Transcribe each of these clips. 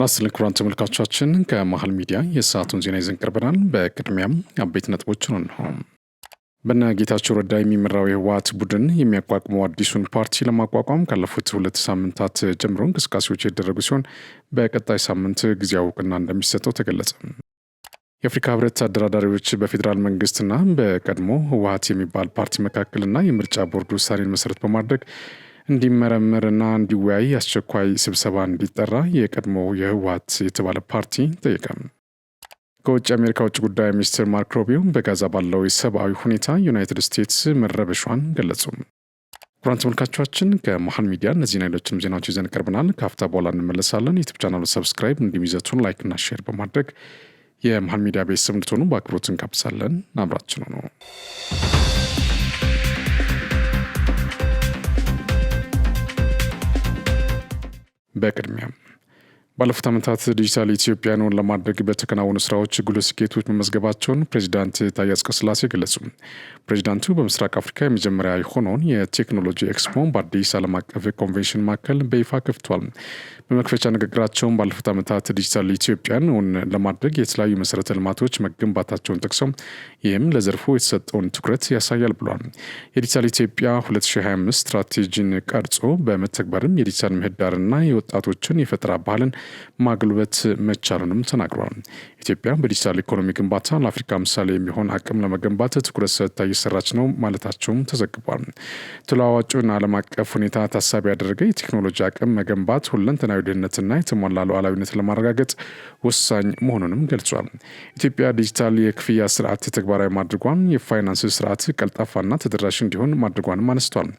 ጤና ይስጥልን ክቡራን ተመልካቾቻችን፣ ከመሃል ሚዲያ የሰዓቱን ዜና ይዘን ቀርበናል። በቅድሚያም አበይት ነጥቦችን እንሆ። በእነ ጌታቸው ረዳ የሚመራው የህወሓት ቡድን የሚያቋቁመው አዲሱን ፓርቲ ለማቋቋም ካለፉት 2 ሳምንታት ጀምሮ እንቅስቃሴዎች የተደረጉ ሲሆን በቀጣይ ሳምንት ጊዜያዊ እውቅና እንደሚሰጠው ተገለጸ። የአፍሪካ ህብረት አደራዳሪዎች በፌዴራል መንግስትና በቀድሞ ህወሓት የሚባል ፓርቲ መካከልና የምርጫ ቦርድ ውሳኔን መሰረት በማድረግ እንዲመረመርና እንዲወያይ አስቸኳይ ስብሰባ እንዲጠራ የቀድሞ የህወሓት የተባለ ፓርቲ ጠየቀ። ከውጭ የአሜሪካ ውጭ ጉዳይ ሚኒስትር ማርክ ሩቢዮ በጋዛ ባለው የሰብአዊ ሁኔታ ዩናይትድ ስቴትስ መረበሿን ገለጹ። ኩራን ተመልካቾቻችን ከመሃል ሚዲያ እነዚህን ሌሎችም ዜናዎች ይዘን ቀርበናል። ከአፍታ በኋላ እንመለሳለን። ዩቲዩብ ቻናሉን ሰብስክራይብ እንዲሚዘቱን ላይክና ሼር በማድረግ የመሃል ሚዲያ ቤተሰብ እንድትሆኑ በአክብሮት እንጋብዛለን። አብራችን ነው። በቅድሚያ ባለፉት ዓመታት ዲጂታል ኢትዮጵያን ለማድረግ በተከናወኑ ስራዎች ጉልህ ስኬቶች መመዝገባቸውን ፕሬዚዳንት ታዬ አጽቀሥላሴ ገለጹ። ፕሬዚዳንቱ በምስራቅ አፍሪካ የመጀመሪያ የሆነውን የቴክኖሎጂ ኤክስፖ በአዲስ ዓለም አቀፍ ኮንቬንሽን ማዕከል በይፋ ከፍቷል። በመክፈቻ ንግግራቸውን ባለፉት ዓመታት ዲጂታል ኢትዮጵያን ለማድረግ የተለያዩ መሰረተ ልማቶች መገንባታቸውን ጠቅሰው ይህም ለዘርፉ የተሰጠውን ትኩረት ያሳያል ብሏል። የዲጂታል ኢትዮጵያ 2025 ስትራቴጂን ቀርጾ በመተግበርም የዲጂታል ምህዳርና የወጣቶችን የፈጠራ ባህልን ማግልበት መቻሉንም ተናግሯል። ኢትዮጵያ በዲጂታል ኢኮኖሚ ግንባታ ለአፍሪካ ምሳሌ የሚሆን አቅም ለመገንባት ትኩረት ሰጥታ እየሰራች ነው ማለታቸውም ተዘግቧል። ተለዋዋጩን ዓለም አቀፍ ሁኔታ ታሳቢ ያደረገ የቴክኖሎጂ አቅም መገንባት ሁለንተናዊ ደህንነትና የተሟላ ሉዓላዊነት ለማረጋገጥ ወሳኝ መሆኑንም ገልጿል። ኢትዮጵያ ዲጂታል የክፍያ ስርዓት ተግባራዊ ማድረጓን የፋይናንስ ስርዓት ቀልጣፋና ተደራሽ እንዲሆን ማድረጓንም አነስቷል።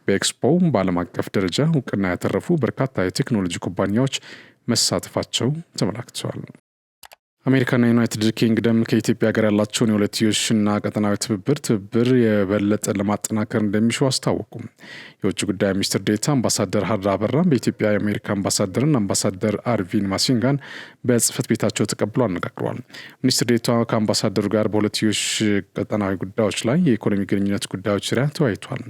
በኤክስፖ በዓለም አቀፍ ደረጃ እውቅና ያተረፉ በርካታ የቴክኖሎጂ ኩባንያዎች መሳተፋቸው ተመላክተዋል። አሜሪካና ዩናይትድ ኪንግደም ከኢትዮጵያ ጋር ያላቸውን የሁለትዮሽና ቀጠናዊ ትብብር የበለጠ ለማጠናከር እንደሚሹ አስታወቁ። የውጭ ጉዳይ ሚኒስትር ዴኤታ አምባሳደር ሀድራ አበራ በኢትዮጵያ የአሜሪካ አምባሳደርን አምባሳደር አርቪን ማሲንጋን በጽህፈት ቤታቸው ተቀብሎ አነጋግረዋል። ሚኒስትር ዴኤታ ከአምባሳደሩ ጋር በሁለትዮሽ ቀጠናዊ ጉዳዮች ላይ የኢኮኖሚ ግንኙነት ጉዳዮች ዙሪያ ተወያይቷል።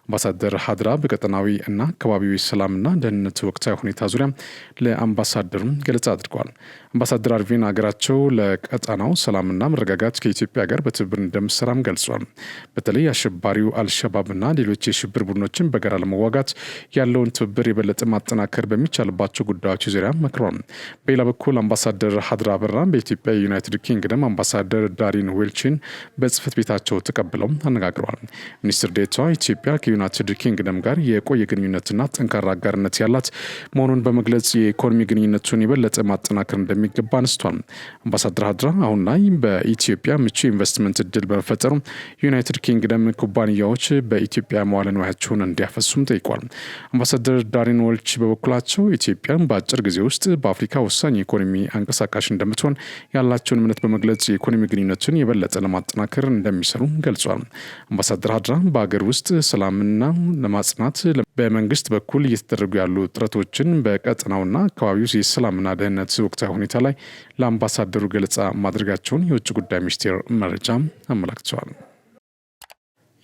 አምባሳደር ሀድራ በቀጠናዊ እና አካባቢዊ ሰላምና ደህንነት ወቅታዊ ሁኔታ ዙሪያ ለአምባሳደሩም ገለጻ አድርገዋል። አምባሳደር አርቪን ሀገራቸው ለቀጠናው ሰላምና መረጋጋት ከኢትዮጵያ ጋር በትብብር እንደምትሰራም ገልጿል። በተለይ አሸባሪው አልሸባብና ሌሎች የሽብር ቡድኖችን በጋራ ለመዋጋት ያለውን ትብብር የበለጠ ማጠናከር በሚቻልባቸው ጉዳዮች ዙሪያ መክሯል። በሌላ በኩል አምባሳደር ሀድራ አበራ በኢትዮጵያ የዩናይትድ ኪንግደም አምባሳደር ዳሪን ዌልችን በጽህፈት ቤታቸው ተቀብለው አነጋግረዋል። ሚኒስትር ዴኤታዋ ኢትዮጵያ ዩናይትድ ኪንግደም ጋር የቆየ ግንኙነትና ጠንካራ አጋርነት ያላት መሆኑን በመግለጽ የኢኮኖሚ ግንኙነቱን የበለጠ ማጠናከር እንደሚገባ አነስቷል። አምባሳደር ሀድራ አሁን ላይ በኢትዮጵያ ምቹ ኢንቨስትመንት እድል በመፈጠሩ ዩናይትድ ኪንግደም ኩባንያዎች በኢትዮጵያ መዋለ ንዋያቸውን እንዲያፈሱም ጠይቋል። አምባሳደር ዳሪን ወልች በበኩላቸው ኢትዮጵያ በአጭር ጊዜ ውስጥ በአፍሪካ ወሳኝ የኢኮኖሚ አንቀሳቃሽ እንደምትሆን ያላቸውን እምነት በመግለጽ የኢኮኖሚ ግንኙነቱን የበለጠ ለማጠናከር እንደሚሰሩ ገልጿል። አምባሳደር ሀድራ በሀገር ውስጥ ሰላም ና ለማጽናት በመንግስት በኩል እየተደረጉ ያሉ ጥረቶችን በቀጠናውና አካባቢው የሰላምና ደህንነት ወቅታዊ ሁኔታ ላይ ለአምባሳደሩ ገለጻ ማድረጋቸውን የውጭ ጉዳይ ሚኒስቴር መረጃ አመላክተዋል።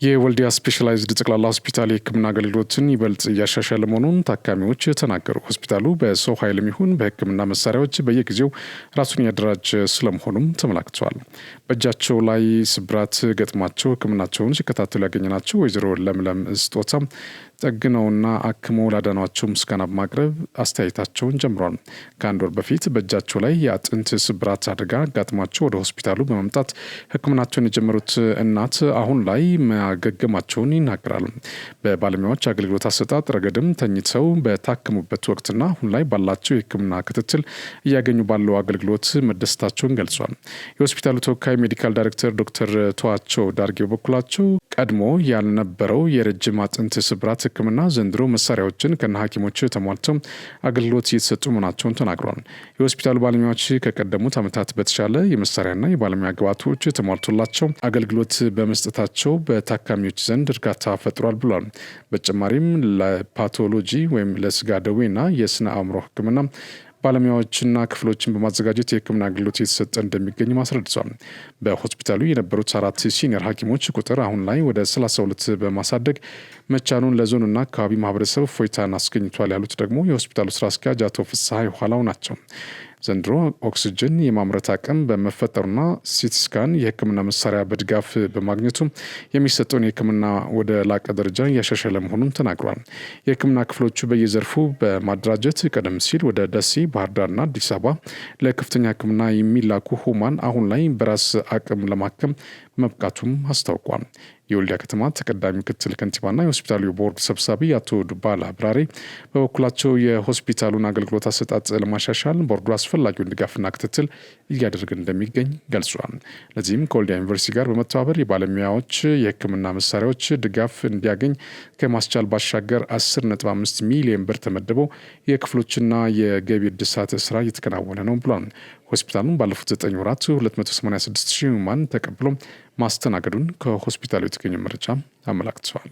የወልዲያ ስፔሻላይዝድ ጠቅላላ ሆስፒታል የሕክምና አገልግሎትን ይበልጥ እያሻሻለ መሆኑን ታካሚዎች ተናገሩ። ሆስፒታሉ በሰው ኃይልም ይሁን በሕክምና መሳሪያዎች በየጊዜው ራሱን ያደራጀ ስለመሆኑም ተመላክተዋል። በእጃቸው ላይ ስብራት ገጥሟቸው ሕክምናቸውን ሲከታተሉ ያገኘናቸው ወይዘሮ ለምለም ስጦታ ጠግነውና አክመው ላዳኗቸው ምስጋና በማቅረብ አስተያየታቸውን ጀምሯል። ከአንድ ወር በፊት በእጃቸው ላይ የአጥንት ስብራት አደጋ አጋጥሟቸው ወደ ሆስፒታሉ በመምጣት ሕክምናቸውን የጀመሩት እናት አሁን ላይ ማገገማቸውን ይናገራሉ። በባለሙያዎች አገልግሎት አሰጣጥ ረገድም ተኝተው በታከሙበት ወቅትና አሁን ላይ ባላቸው የሕክምና ክትትል እያገኙ ባለው አገልግሎት መደሰታቸውን ገልጿል። የሆስፒታሉ ተወካይ ሜዲካል ዳይሬክተር ዶክተር ተዋቸው ዳርጌ በበኩላቸው ቀድሞ ያልነበረው የረጅም አጥንት ስብራት ሕክምና ዘንድሮ መሳሪያዎችን ከነ ሐኪሞች ተሟልተው አገልግሎት እየተሰጡ መሆናቸውን ተናግሯል። የሆስፒታሉ ባለሙያዎች ከቀደሙት ዓመታት በተሻለ የመሳሪያና የባለሙያ ግብዓቶች ተሟልቶላቸው አገልግሎት በመስጠታቸው በታካሚዎች ዘንድ እርካታ ፈጥሯል ብሏል። በተጨማሪም ለፓቶሎጂ ወይም ለስጋ ደዌና የስነ አእምሮ ሕክምና ባለሙያዎችና ክፍሎችን በማዘጋጀት የሕክምና አገልግሎት እየተሰጠ እንደሚገኝ አስረድቷል። በሆስፒታሉ የነበሩት 4 ሲኒየር ሐኪሞች ቁጥር አሁን ላይ ወደ 32 በማሳደግ መቻኑን ለዞኑና አካባቢ ማህበረሰብ እፎይታን አስገኝቷል ያሉት ደግሞ የሆስፒታሉ ስራ አስኪያጅ አቶ ፍስሐ የኋላው ናቸው። ዘንድሮ ኦክስጅን የማምረት አቅም በመፈጠሩና ሲቲስካን የሕክምና መሳሪያ በድጋፍ በማግኘቱ የሚሰጠውን የሕክምና ወደ ላቀ ደረጃ እያሻሻለ መሆኑን ተናግሯል። የሕክምና ክፍሎቹ በየዘርፉ በማደራጀት ቀደም ሲል ወደ ደሴ፣ ባህር ዳርና አዲስ አበባ ለከፍተኛ ሕክምና የሚላኩ ህሙማን አሁን ላይ በራስ አቅም ለማከም መብቃቱም አስታውቋል። የወልዲያ ከተማ ተቀዳሚ ምክትል ከንቲባና የሆስፒታሉ ቦርድ ሰብሳቢ አቶ ዱባላ አብራሪ በበኩላቸው የሆስፒታሉን አገልግሎት አሰጣጥ ለማሻሻል ቦርዱ አስፈላጊውን ድጋፍና ክትትል እያደረገ እንደሚገኝ ገልጿል። ለዚህም ከወልዲያ ዩኒቨርሲቲ ጋር በመተባበር የባለሙያዎች የሕክምና መሳሪያዎች ድጋፍ እንዲያገኝ ከማስቻል ባሻገር 10.5 ሚሊዮን ብር ተመድበው የክፍሎችና የገቢ እድሳት ስራ እየተከናወነ ነው ብሏል። ሆስፒታሉን ባለፉት 9 ወራት 286 ሺህ ህሙማን ተቀብሎ ማስተናገዱን ከሆስፒታሉ የተገኘ መረጃ አመላክቷል።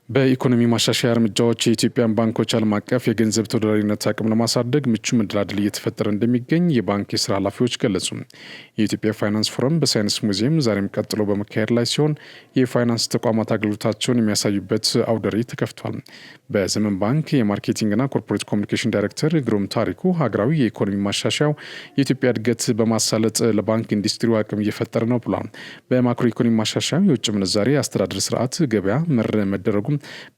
በኢኮኖሚ ማሻሻያ እርምጃዎች የኢትዮጵያን ባንኮች ዓለም አቀፍ የገንዘብ ተወዳዳሪነት አቅም ለማሳደግ ምቹ መደላድል እየተፈጠረ እንደሚገኝ የባንክ የስራ ኃላፊዎች ገለጹ። የኢትዮጵያ ፋይናንስ ፎረም በሳይንስ ሙዚየም ዛሬም ቀጥሎ በመካሄድ ላይ ሲሆን የፋይናንስ ተቋማት አገልግሎታቸውን የሚያሳዩበት አውደ ርዕይ ተከፍቷል። በዘመን ባንክ የማርኬቲንግና ኮርፖሬት ኮሚኒኬሽን ዳይሬክተር ግሩም ታሪኩ ሀገራዊ የኢኮኖሚ ማሻሻያው የኢትዮጵያ እድገት በማሳለጥ ለባንክ ኢንዱስትሪው አቅም እየፈጠረ ነው ብሏል። በማክሮ ኢኮኖሚ ማሻሻያው የውጭ ምንዛሬ አስተዳደር ስርዓት ገበያ መር መደረጉ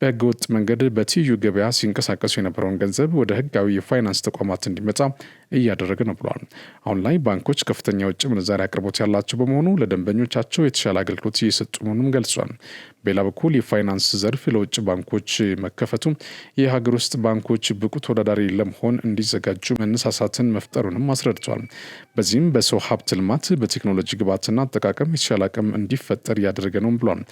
በህገወጥ መንገድ በትይዩ ገበያ ሲንቀሳቀሱ የነበረውን ገንዘብ ወደ ህጋዊ የፋይናንስ ተቋማት እንዲመጣ እያደረገ ነው ብለዋል። አሁን ላይ ባንኮች ከፍተኛ የውጭ ምንዛሪ አቅርቦት ያላቸው በመሆኑ ለደንበኞቻቸው የተሻለ አገልግሎት እየሰጡ መሆኑን ገልጿል። በሌላ በኩል የፋይናንስ ዘርፍ ለውጭ ባንኮች መከፈቱ የሀገር ውስጥ ባንኮች ብቁ ተወዳዳሪ ለመሆን እንዲዘጋጁ መነሳሳትን መፍጠሩንም አስረድቷል። በዚህም በሰው ሀብት ልማት፣ በቴክኖሎጂ ግብዓትና አጠቃቀም የተሻለ አቅም እንዲፈጠር እያደረገ ነው ብሏል።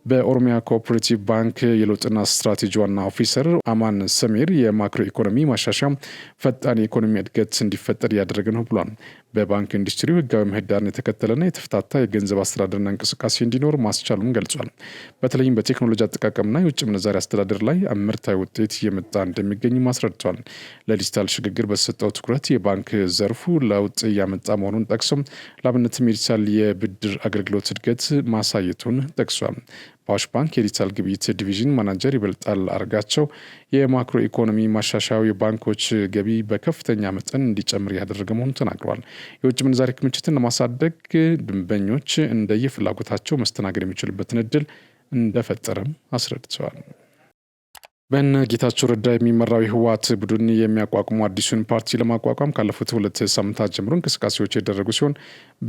በኦሮሚያ ኮኦፐሬቲቭ ባንክ የለውጥና ስትራቴጂ ዋና ኦፊሰር አማን ሰሜር የማክሮ ኢኮኖሚ ማሻሻያ ፈጣን የኢኮኖሚ እድገት እንዲፈጠር እያደረገ ነው ብሏል። በባንክ ኢንዱስትሪው ህጋዊ ምህዳርን የተከተለና የተፈታታ የገንዘብ አስተዳደርና እንቅስቃሴ እንዲኖር ማስቻሉን ገልጿል። በተለይም በቴክኖሎጂ አጠቃቀምና የውጭ ምንዛሪ አስተዳደር ላይ አመርታዊ ውጤት እየመጣ እንደሚገኝ አስረድቷል። ለዲጂታል ሽግግር በተሰጠው ትኩረት የባንክ ዘርፉ ለውጥ እያመጣ መሆኑን ጠቅሶም ለአብነትም የዲጂታል የብድር አገልግሎት እድገት ማሳየቱን ጠቅሷል። በአዋሽ ባንክ የዲጂታል ግብይት ዲቪዥን ማናጀር ይበልጣል አርጋቸው የማክሮ ኢኮኖሚ ማሻሻያው የባንኮች ገቢ በከፍተኛ መጠን እንዲጨምር ያደረገ መሆኑን ተናግረዋል። የውጭ ምንዛሪ ክምችትን ለማሳደግ ደንበኞች እንደየፍላጎታቸው መስተናገድ የሚችሉበትን እድል እንደፈጠረም አስረድተዋል። በእነ ጌታቸው ረዳ የሚመራው የህወሓት ቡድን የሚያቋቁሙ አዲሱን ፓርቲ ለማቋቋም ካለፉት 2 ሳምንታት ጀምሮ እንቅስቃሴዎች የደረጉ ሲሆን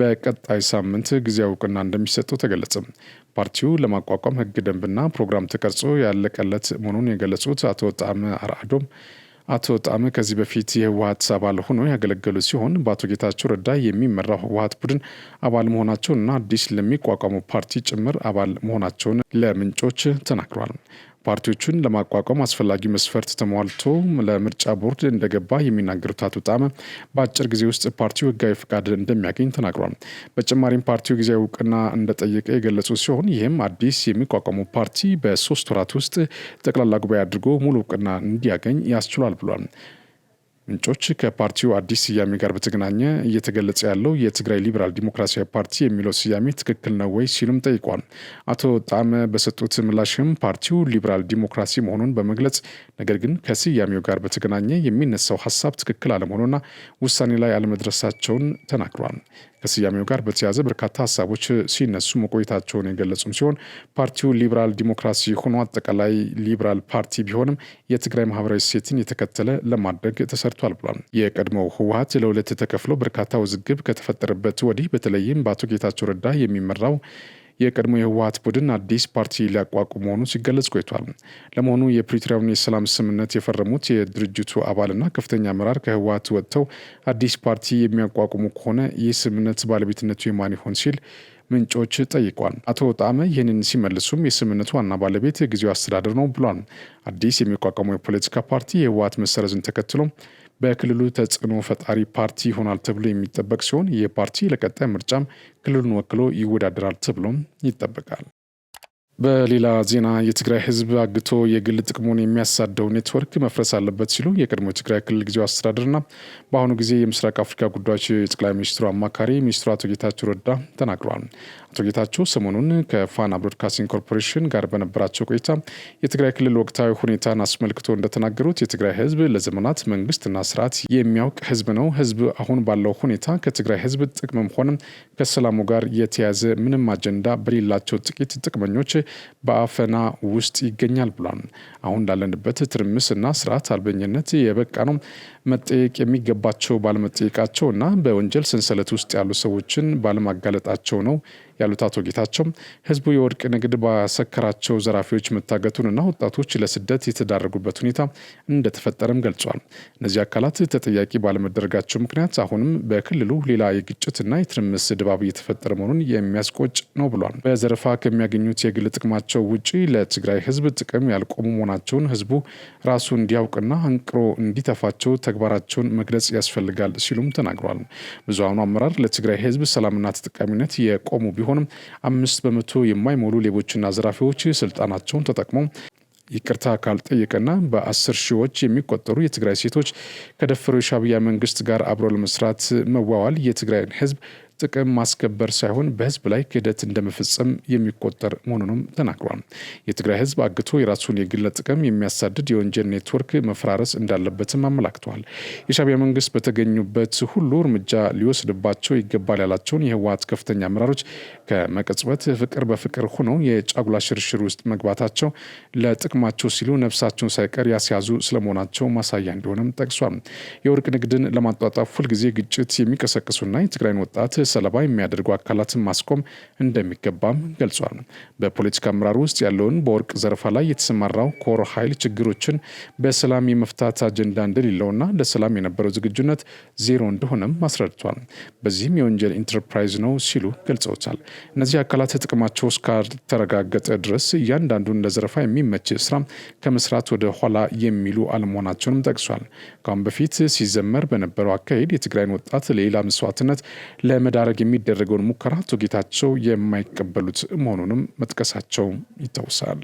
በቀጣይ ሳምንት ጊዜያዊ እውቅና እንደሚሰጠው ተገለጸ። ፓርቲው ለማቋቋም ህግ፣ ደንብና ፕሮግራም ተቀርጾ ያለቀለት መሆኑን የገለጹት አቶ ጣዕመ አርአዶም አቶ ጣዕመ ከዚህ በፊት የህወሓት አባል ሆኖ ያገለገሉ ሲሆን በአቶ ጌታቸው ረዳ የሚመራው ህወሓት ቡድን አባል መሆናቸውንና አዲስ ለሚቋቋመው ፓርቲ ጭምር አባል መሆናቸውን ለምንጮች ተናግረዋል። ፓርቲዎቹን ለማቋቋም አስፈላጊ መስፈርት ተሟልቶ ለምርጫ ቦርድ እንደገባ የሚናገሩት አቶ ጣዕመ በአጭር ጊዜ ውስጥ ፓርቲው ህጋዊ ፍቃድ እንደሚያገኝ ተናግሯል። በተጨማሪም ፓርቲው ጊዜያዊ እውቅና እንደጠየቀ የገለጹ ሲሆን ይህም አዲስ የሚቋቋመው ፓርቲ በ3 ወራት ውስጥ ጠቅላላ ጉባኤ አድርጎ ሙሉ እውቅና እንዲያገኝ ያስችሏል ብሏል። ምንጮች ከፓርቲው አዲስ ስያሜ ጋር በተገናኘ እየተገለጸ ያለው የትግራይ ሊበራል ዲሞክራሲያዊ ፓርቲ የሚለው ስያሜ ትክክል ነው ወይ ሲሉም ጠይቋል። አቶ ጣዕመ በሰጡት ምላሽም ፓርቲው ሊበራል ዲሞክራሲ መሆኑን በመግለጽ ነገር ግን ከስያሜው ጋር በተገናኘ የሚነሳው ሀሳብ ትክክል አለመሆኑና ውሳኔ ላይ አለመድረሳቸውን ተናግሯል። ከስያሜው ጋር በተያያዘ በርካታ ሀሳቦች ሲነሱ መቆየታቸውን የገለጹም ሲሆን ፓርቲው ሊበራል ዲሞክራሲ ሆኖ አጠቃላይ ሊበራል ፓርቲ ቢሆንም የትግራይ ማህበራዊ እሴትን የተከተለ ለማድረግ ተሰርቷል ብሏል። የቀድሞው ህወሓት ለሁለት ተከፍሎ በርካታ ውዝግብ ከተፈጠረበት ወዲህ በተለይም በአቶ ጌታቸው ረዳ የሚመራው የቀድሞ የህወሓት ቡድን አዲስ ፓርቲ ሊያቋቁም መሆኑ ሲገለጽ ቆይቷል። ለመሆኑ የፕሪቶሪያውን የሰላም ስምምነት የፈረሙት የድርጅቱ አባልና ከፍተኛ አመራር ከህወሓት ወጥተው አዲስ ፓርቲ የሚያቋቁሙ ከሆነ ይህ ስምምነት ባለቤትነቱ የማን ይሆን ሲል ምንጮች ጠይቋል። አቶ ጣዕመ ይህንን ሲመልሱም የስምምነቱ ዋና ባለቤት ጊዜያዊ አስተዳደር ነው ብሏል። አዲስ የሚቋቋመው የፖለቲካ ፓርቲ የህወሓት መሰረዝን ተከትሎ በክልሉ ተጽዕኖ ፈጣሪ ፓርቲ ይሆናል ተብሎ የሚጠበቅ ሲሆን ይህ ፓርቲ ለቀጣይ ምርጫም ክልሉን ወክሎ ይወዳደራል ተብሎም ይጠበቃል። በሌላ ዜና የትግራይ ህዝብ አግቶ የግል ጥቅሙን የሚያሳደው ኔትወርክ መፍረስ አለበት ሲሉ የቀድሞ ትግራይ ክልል ጊዜያዊ አስተዳደርና በአሁኑ ጊዜ የምስራቅ አፍሪካ ጉዳዮች የጠቅላይ ሚኒስትሩ አማካሪ ሚኒስትሩ አቶ ጌታቸው ረዳ ተናግረዋል። አቶ ጌታቸው ሰሞኑን ከፋና ብሮድካስቲንግ ኮርፖሬሽን ጋር በነበራቸው ቆይታ የትግራይ ክልል ወቅታዊ ሁኔታን አስመልክቶ እንደተናገሩት የትግራይ ህዝብ ለዘመናት መንግስትና ስርዓት የሚያውቅ ህዝብ ነው። ህዝብ አሁን ባለው ሁኔታ ከትግራይ ህዝብ ጥቅምም ሆነ ከሰላሙ ጋር የተያዘ ምንም አጀንዳ በሌላቸው ጥቂት ጥቅመኞች በአፈና ውስጥ ይገኛል ብሏል። አሁን ላለንበት ትርምስና ስርዓት አልበኝነት የበቃ ነው። መጠየቅ የሚገባቸው ባለመጠየቃቸው እና በወንጀል ሰንሰለት ውስጥ ያሉ ሰዎችን ባለማጋለጣቸው ነው ያሉት አቶ ጌታቸው ህዝቡ የወርቅ ንግድ ባሰከራቸው ዘራፊዎች መታገቱንና ወጣቶች ለስደት የተዳረጉበት ሁኔታ እንደተፈጠረም ገልጿል። እነዚህ አካላት ተጠያቂ ባለመደረጋቸው ምክንያት አሁንም በክልሉ ሌላ የግጭትና የትርምስ ድባብ እየተፈጠረ መሆኑን የሚያስቆጭ ነው ብሏል። በዘረፋ ከሚያገኙት የግል ጥቅማቸው ውጪ ለትግራይ ህዝብ ጥቅም ያልቆሙ መሆናቸውን ህዝቡ ራሱ እንዲያውቅና አንቅሮ እንዲተፋቸው ተግባራቸውን መግለጽ ያስፈልጋል ሲሉም ተናግሯል። ብዙሃኑ አመራር ለትግራይ ህዝብ ሰላምና ተጠቃሚነት የቆሙ ቢሆንም 5% የማይሞሉ ሌቦችና ዘራፊዎች ስልጣናቸውን ተጠቅመው ይቅርታ ካልጠየቀና በ10 ሺዎች የሚቆጠሩ የትግራይ ሴቶች ከደፈሩ የሻዕቢያ መንግስት ጋር አብሮ ለመስራት መዋዋል የትግራይን ህዝብ ጥቅም ማስከበር ሳይሆን በህዝብ ላይ ክህደት እንደመፈጸም የሚቆጠር መሆኑንም ተናግሯል። የትግራይ ህዝብ አግቶ የራሱን የግል ጥቅም የሚያሳድድ የወንጀል ኔትወርክ መፈራረስ እንዳለበትም አመላክተዋል። የሻዕቢያ መንግስት በተገኙበት ሁሉ እርምጃ ሊወስድባቸው ይገባል ያላቸውን የህወሓት ከፍተኛ አመራሮች ከመቀጽበት ፍቅር በፍቅር ሆነው የጫጉላ ሽርሽር ውስጥ መግባታቸው ለጥቅማቸው ሲሉ ነፍሳቸውን ሳይቀር ያስያዙ ስለመሆናቸው ማሳያ እንደሆነም ጠቅሷል። የወርቅ ንግድን ለማጧጣፍ ሁልጊዜ ግጭት የሚቀሰቅሱና የትግራይን ወጣት ሰለባ የሚያደርጉ አካላትን ማስቆም እንደሚገባም ገልጿል። በፖለቲካ አመራር ውስጥ ያለውን በወርቅ ዘረፋ ላይ የተሰማራው ኮር ኃይል ችግሮችን በሰላም የመፍታት አጀንዳ እንደሌለውና ለሰላም የነበረው ዝግጁነት ዜሮ እንደሆነም አስረድቷል። በዚህም የወንጀል ኢንተርፕራይዝ ነው ሲሉ ገልጸውታል። እነዚህ አካላት ጥቅማቸው እስካልተረጋገጠ ድረስ እያንዳንዱን ለዘረፋ የሚመች ስራ ከመስራት ወደ ኋላ የሚሉ አለመሆናቸውንም ጠቅሷል። ከአሁን በፊት ሲዘመር በነበረው አካሄድ የትግራይን ወጣት ለሌላ መስዋዕትነት ለመዳረግ የሚደረገውን ሙከራ አቶ ጌታቸው የማይቀበሉት መሆኑንም መጥቀሳቸው ይታወሳል።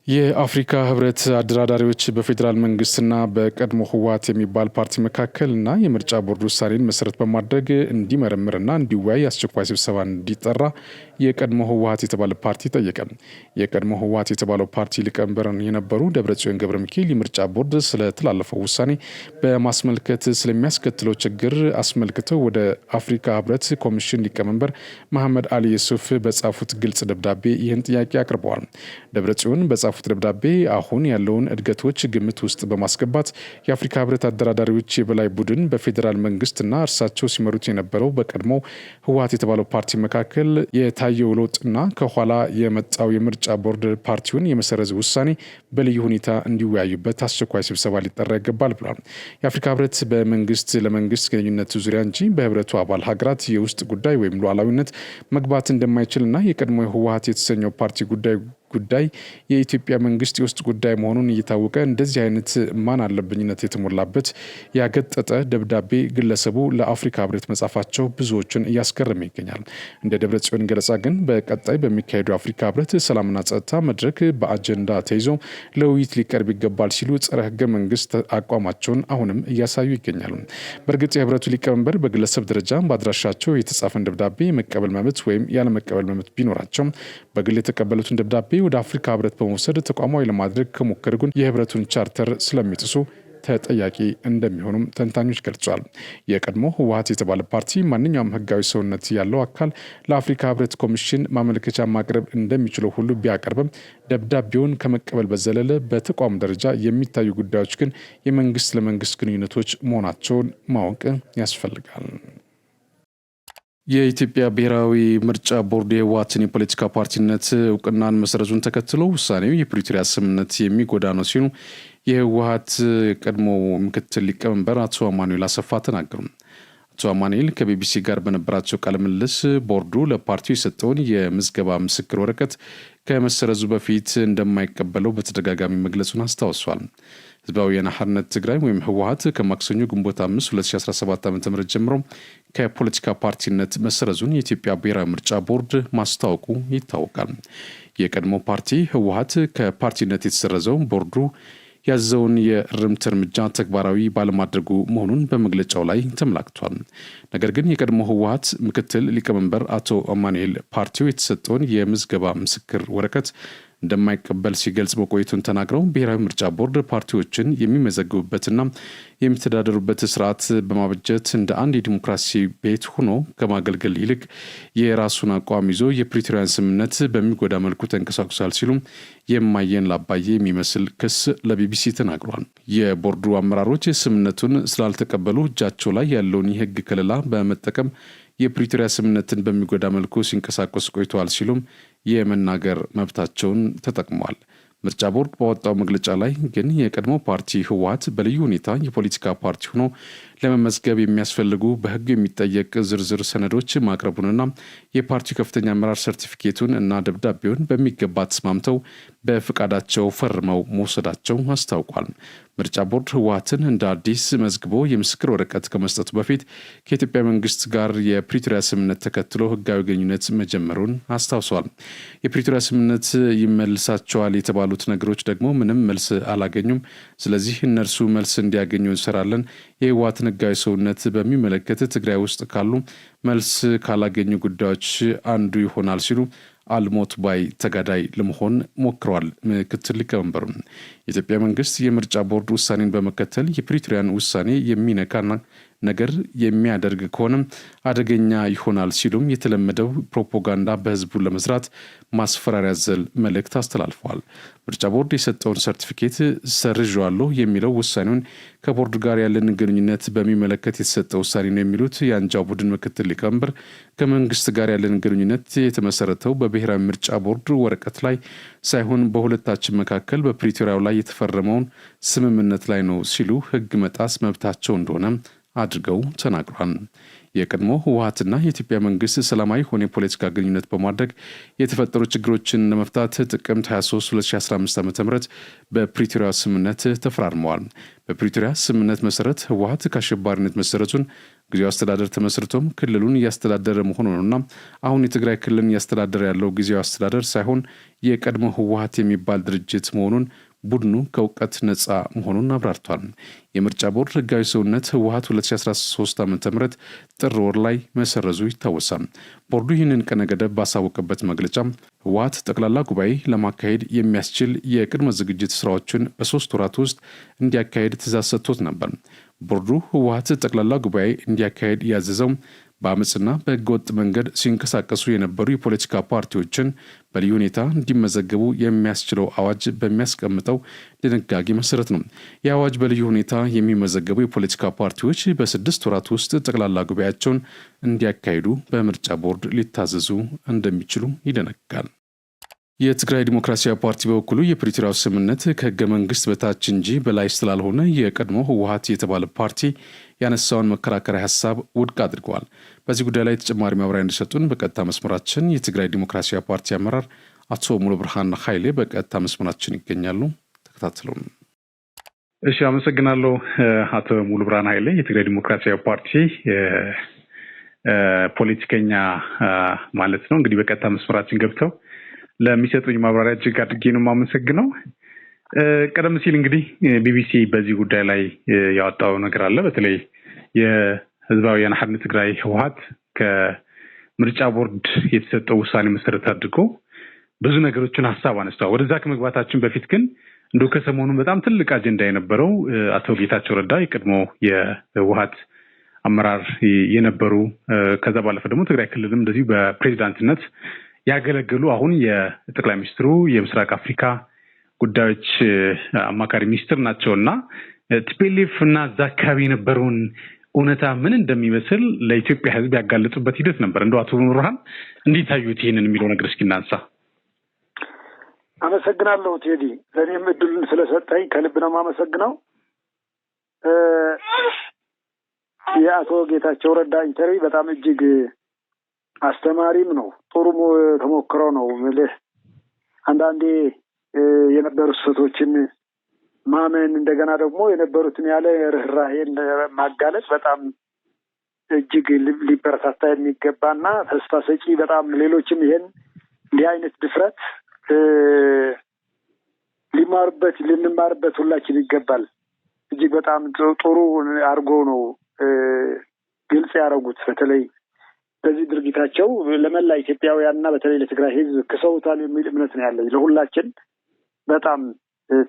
የአፍሪካ ህብረት አደራዳሪዎች በፌዴራል መንግስትና በቀድሞ ህወሓት የሚባል ፓርቲ መካከልና የምርጫ ቦርድ ውሳኔን መሰረት በማድረግ እንዲመረምርና እንዲወያይ አስቸኳይ ስብሰባ እንዲጠራ የቀድሞ ህወሓት የተባለ ፓርቲ ጠየቀ። የቀድሞ ህወሓት የተባለው ፓርቲ ሊቀመንበር የነበሩ ደብረጽዮን ገብረ ሚካኤል የምርጫ ቦርድ ስለተላለፈው ውሳኔ በማስመልከት ስለሚያስከትለው ችግር አስመልክተው ወደ አፍሪካ ህብረት ኮሚሽን ሊቀመንበር መሐመድ አሊ ዩሱፍ በጻፉት ግልጽ ደብዳቤ ይህን ጥያቄ አቅርበዋል። ደብረጽዮን በጻፉት ደብዳቤ አሁን ያለውን እድገቶች ግምት ውስጥ በማስገባት የአፍሪካ ህብረት አደራዳሪዎች የበላይ ቡድን በፌዴራል መንግስትና እርሳቸው ሲመሩት የነበረው በቀድሞ ህወሓት የተባለው ፓርቲ መካከል የታየው ለውጥና ከኋላ የመጣው የምርጫ ቦርድ ፓርቲውን የመሰረዝ ውሳኔ በልዩ ሁኔታ እንዲወያዩበት አስቸኳይ ስብሰባ ሊጠራ ይገባል ብሏል። የአፍሪካ ህብረት በመንግስት ለመንግስት ግንኙነት ዙሪያ እንጂ በህብረቱ አባል ሀገራት የውስጥ ጉዳይ ወይም ሉዓላዊነት መግባት እንደማይችልና የቀድሞ ህወሓት የተሰኘው ፓርቲ ጉዳይ የኢትዮጵያ መንግስት የውስጥ ጉዳይ መሆኑን እየታወቀ እንደዚህ አይነት ማን አለብኝነት የተሞላበት ያገጠጠ ደብዳቤ ግለሰቡ ለአፍሪካ ህብረት መጻፋቸው ብዙዎችን እያስገረመ ይገኛል። እንደ ደብረጽዮን ገለጻ ግን በቀጣይ በሚካሄዱ የአፍሪካ ህብረት ሰላምና ጸጥታ መድረክ በአጀንዳ ተይዞ ለውይይት ሊቀርብ ይገባል ሲሉ ጸረ ህገ መንግስት አቋማቸውን አሁንም እያሳዩ ይገኛሉ። በእርግጥ የህብረቱ ሊቀመንበር በግለሰብ ደረጃ በአድራሻቸው የተጻፈን ደብዳቤ መቀበል መብት ወይም ያለመቀበል መብት ቢኖራቸው በግል የተቀበሉትን ደብዳቤ ወደ አፍሪካ ህብረት በመውሰድ ተቋማዊ ለማድረግ ከሞከሩ ግን የህብረቱን ቻርተር ስለሚጥሱ ተጠያቂ እንደሚሆኑም ተንታኞች ገልጿል። የቀድሞ ህወሓት የተባለ ፓርቲ ማንኛውም ህጋዊ ሰውነት ያለው አካል ለአፍሪካ ህብረት ኮሚሽን ማመልከቻ ማቅረብ እንደሚችለው ሁሉ ቢያቀርብም ደብዳቤውን ከመቀበል በዘለለ በተቋም ደረጃ የሚታዩ ጉዳዮች ግን የመንግስት ለመንግስት ግንኙነቶች መሆናቸውን ማወቅ ያስፈልጋል። የኢትዮጵያ ብሔራዊ ምርጫ ቦርድ የህወሓትን የፖለቲካ ፓርቲነት እውቅናን መሰረዙን ተከትሎ ውሳኔው የፕሪቶሪያ ስምምነት የሚጎዳ ነው ሲሉ የህወሓት ቀድሞ ምክትል ሊቀመንበር አቶ አማኑኤል አሰፋ ተናገሩ። አቶ አማኑኤል ከቢቢሲ ጋር በነበራቸው ቃለ ምልልስ ቦርዱ ለፓርቲው የሰጠውን የምዝገባ ምስክር ወረቀት ከመሰረዙ በፊት እንደማይቀበለው በተደጋጋሚ መግለጹን አስታውሷል። ህዝባዊ ወያነ ሓርነት ትግራይ ወይም ህወሓት ከማክሰኞ ግንቦት 5 2017 ዓ.ም ጀምሮ ከፖለቲካ ፓርቲነት መሰረዙን የኢትዮጵያ ብሔራዊ ምርጫ ቦርድ ማስታወቁ ይታወቃል። የቀድሞ ፓርቲ ህወሓት ከፓርቲነት የተሰረዘው ቦርዱ ያዘውን የእርምት እርምጃ ተግባራዊ ባለማድረጉ መሆኑን በመግለጫው ላይ ተመላክቷል። ነገር ግን የቀድሞ ህወሓት ምክትል ሊቀመንበር አቶ አማኑኤል ፓርቲው የተሰጠውን የምዝገባ ምስክር ወረቀት እንደማይቀበል ሲገልጽ መቆየቱን ተናግረው ብሔራዊ ምርጫ ቦርድ ፓርቲዎችን የሚመዘግቡበትና የሚተዳደሩበት ስርዓት በማበጀት እንደ አንድ የዲሞክራሲ ቤት ሆኖ ከማገልገል ይልቅ የራሱን አቋም ይዞ የፕሪቶሪያን ስምምነት በሚጎዳ መልኩ ተንቀሳቅሷል ሲሉ የማየን ላባዬ የሚመስል ክስ ለቢቢሲ ተናግሯል። የቦርዱ አመራሮች ስምምነቱን ስላልተቀበሉ እጃቸው ላይ ያለውን የህግ ከለላ በመጠቀም የፕሪቶሪያ ስምምነትን በሚጎዳ መልኩ ሲንቀሳቀሱ ቆይተዋል ሲሉም የመናገር መብታቸውን ተጠቅሟል። ምርጫ ቦርድ ባወጣው መግለጫ ላይ ግን የቀድሞ ፓርቲ ህወሓት በልዩ ሁኔታ የፖለቲካ ፓርቲ ሆኖ ለመመዝገብ የሚያስፈልጉ በህግ የሚጠየቅ ዝርዝር ሰነዶች ማቅረቡንና የፓርቲው ከፍተኛ አመራር ሰርቲፊኬቱን እና ደብዳቤውን በሚገባ ተስማምተው በፍቃዳቸው ፈርመው መውሰዳቸው አስታውቋል። ምርጫ ቦርድ ህወሓትን እንደ አዲስ መዝግቦ የምስክር ወረቀት ከመስጠቱ በፊት ከኢትዮጵያ መንግስት ጋር የፕሪቶሪያ ስምምነት ተከትሎ ህጋዊ ግንኙነት መጀመሩን አስታውሷል። የፕሪቶሪያ ስምምነት ይመልሳቸዋል የተባሉት ነገሮች ደግሞ ምንም መልስ አላገኙም። ስለዚህ እነርሱ መልስ እንዲያገኙ እንሰራለን። የህወሓትን ህጋዊ ሰውነት በሚመለከት ትግራይ ውስጥ ካሉ መልስ ካላገኙ ጉዳዮች አንዱ ይሆናል ሲሉ አልሞት ባይ ተጋዳይ ለመሆን ሞክረዋል። ምክትል ሊቀመንበሩ የኢትዮጵያ መንግስት የምርጫ ቦርድ ውሳኔን በመከተል የፕሪቶሪያን ውሳኔ የሚነካና ነገር የሚያደርግ ከሆነ አደገኛ ይሆናል ሲሉም የተለመደው ፕሮፓጋንዳ በህዝቡ ለመስራት ማስፈራሪያ ዘል መልእክት አስተላልፈዋል። ምርጫ ቦርድ የሰጠውን ሰርቲፊኬት ሰርዣለሁ የሚለው ውሳኔውን ከቦርድ ጋር ያለን ግንኙነት በሚመለከት የተሰጠ ውሳኔ ነው የሚሉት የአንጃው ቡድን ምክትል ሊቀመንበር ከመንግስት ጋር ያለን ግንኙነት የተመሰረተው በብሔራዊ ምርጫ ቦርድ ወረቀት ላይ ሳይሆን በሁለታችን መካከል በፕሪቶሪያው ላይ የተፈረመውን ስምምነት ላይ ነው ሲሉ ህግ መጣስ መብታቸው እንደሆነ አድርገው ተናግሯል። የቀድሞ ህወሓትና የኢትዮጵያ መንግስት ሰላማዊ ሆነ የፖለቲካ ግንኙነት በማድረግ የተፈጠሩ ችግሮችን ለመፍታት ጥቅምት 23 2015 ዓ.ም በፕሪቶሪያ ስምምነት ተፈራርመዋል። በፕሪቶሪያ ስምምነት መሰረት ህወሓት ከአሸባሪነት መሰረቱን ጊዜያዊ አስተዳደር ተመስርቶም ክልሉን እያስተዳደረ መሆኑንና አሁን የትግራይ ክልልን እያስተዳደረ ያለው ጊዜያዊ አስተዳደር ሳይሆን የቀድሞ ህወሓት የሚባል ድርጅት መሆኑን ቡድኑ ከእውቀት ነፃ መሆኑን አብራርቷል። የምርጫ ቦርድ ህጋዊ ሰውነት ህወሓት 2013 ዓ.ም ጥር ወር ላይ መሰረዙ ይታወሳል። ቦርዱ ይህንን ቀነ ገደብ ባሳወቀበት መግለጫ ህወሓት ጠቅላላ ጉባኤ ለማካሄድ የሚያስችል የቅድመ ዝግጅት ስራዎችን በ3 ወራት ውስጥ እንዲያካሄድ ትእዛዝ ሰጥቶት ነበር። ቦርዱ ህወሓት ጠቅላላ ጉባኤ እንዲያካሄድ ያዘዘው በአመፅና በህገወጥ መንገድ ሲንቀሳቀሱ የነበሩ የፖለቲካ ፓርቲዎችን በልዩ ሁኔታ እንዲመዘገቡ የሚያስችለው አዋጅ በሚያስቀምጠው ድንጋጌ መሰረት ነው። የአዋጅ በልዩ ሁኔታ የሚመዘገቡ የፖለቲካ ፓርቲዎች በ6 ወራት ውስጥ ጠቅላላ ጉባኤያቸውን እንዲያካሂዱ በምርጫ ቦርድ ሊታዘዙ እንደሚችሉ ይደነግጋል። የትግራይ ዲሞክራሲያዊ ፓርቲ በበኩሉ የፕሪቶሪያው ስምምነት ከህገ መንግስት በታች እንጂ በላይ ስላልሆነ የቀድሞ ህወሓት የተባለ ፓርቲ ያነሳውን መከራከሪያ ሀሳብ ውድቅ አድርገዋል። በዚህ ጉዳይ ላይ ተጨማሪ ማብራሪያ እንዲሰጡን በቀጥታ መስመራችን የትግራይ ዲሞክራሲያዊ ፓርቲ አመራር አቶ ሙሉ ብርሃን ኃይሌ በቀጥታ መስመራችን ይገኛሉ። ተከታተሉን። እሺ፣ አመሰግናለሁ አቶ ሙሉ ብርሃን ኃይሌ የትግራይ ዲሞክራሲያዊ ፓርቲ ፖለቲከኛ ማለት ነው። እንግዲህ በቀጥታ መስመራችን ገብተው ለሚሰጡኝ ማብራሪያ እጅግ አድርጌ ነው የማመሰግነው። ቀደም ሲል እንግዲህ ቢቢሲ በዚህ ጉዳይ ላይ ያወጣው ነገር አለ። በተለይ የህዝባዊ ወያነ ሓርነት ትግራይ ህወሓት ከምርጫ ቦርድ የተሰጠው ውሳኔ መሰረት አድርጎ ብዙ ነገሮችን ሀሳብ አነስተዋል። ወደዛ ከመግባታችን በፊት ግን እንደው ከሰሞኑ በጣም ትልቅ አጀንዳ የነበረው አቶ ጌታቸው ረዳ የቀድሞ የህወሓት አመራር የነበሩ ከዛ ባለፈ ደግሞ ትግራይ ክልልም እንደዚሁ በፕሬዝዳንትነት ያገለገሉ አሁን የጠቅላይ ሚኒስትሩ የምስራቅ አፍሪካ ጉዳዮች አማካሪ ሚኒስትር ናቸውና ቲፒኤልኤፍ እና እዛ አካባቢ የነበረውን እውነታ ምን እንደሚመስል ለኢትዮጵያ ህዝብ ያጋለጡበት ሂደት ነበር። እንደው አቶ ብርሃን እንዴት ታዩት ይሄንን የሚለው ነገር እስኪ እናንሳ። አመሰግናለሁ ቴዲ፣ ለኔም እድሉን ስለሰጠኝ ከልብ ነው የማመሰግነው። የአቶ ጌታቸው ረዳ ኢንተርቪው በጣም እጅግ አስተማሪም ነው፣ ጥሩ ተሞክሮ ነው። ማለት አንዳንዴ የነበሩ ስህተቶችን ማመን እንደገና ደግሞ የነበሩትን ያለ ርህራሄን ማጋለጥ በጣም እጅግ ሊበረታታ የሚገባና ተስፋ ሰጪ በጣም ሌሎችም ይሄን እንዲህ አይነት ድፍረት ልንማርበት ሁላችን ይገባል። እጅግ በጣም ጥሩ አድርጎ ነው ግልጽ ያደረጉት። በተለይ በዚህ ድርጊታቸው ለመላ ኢትዮጵያውያንና በተለይ ለትግራይ ህዝብ ክሰውታል የሚል እምነት ነው ያለኝ። ለሁላችን በጣም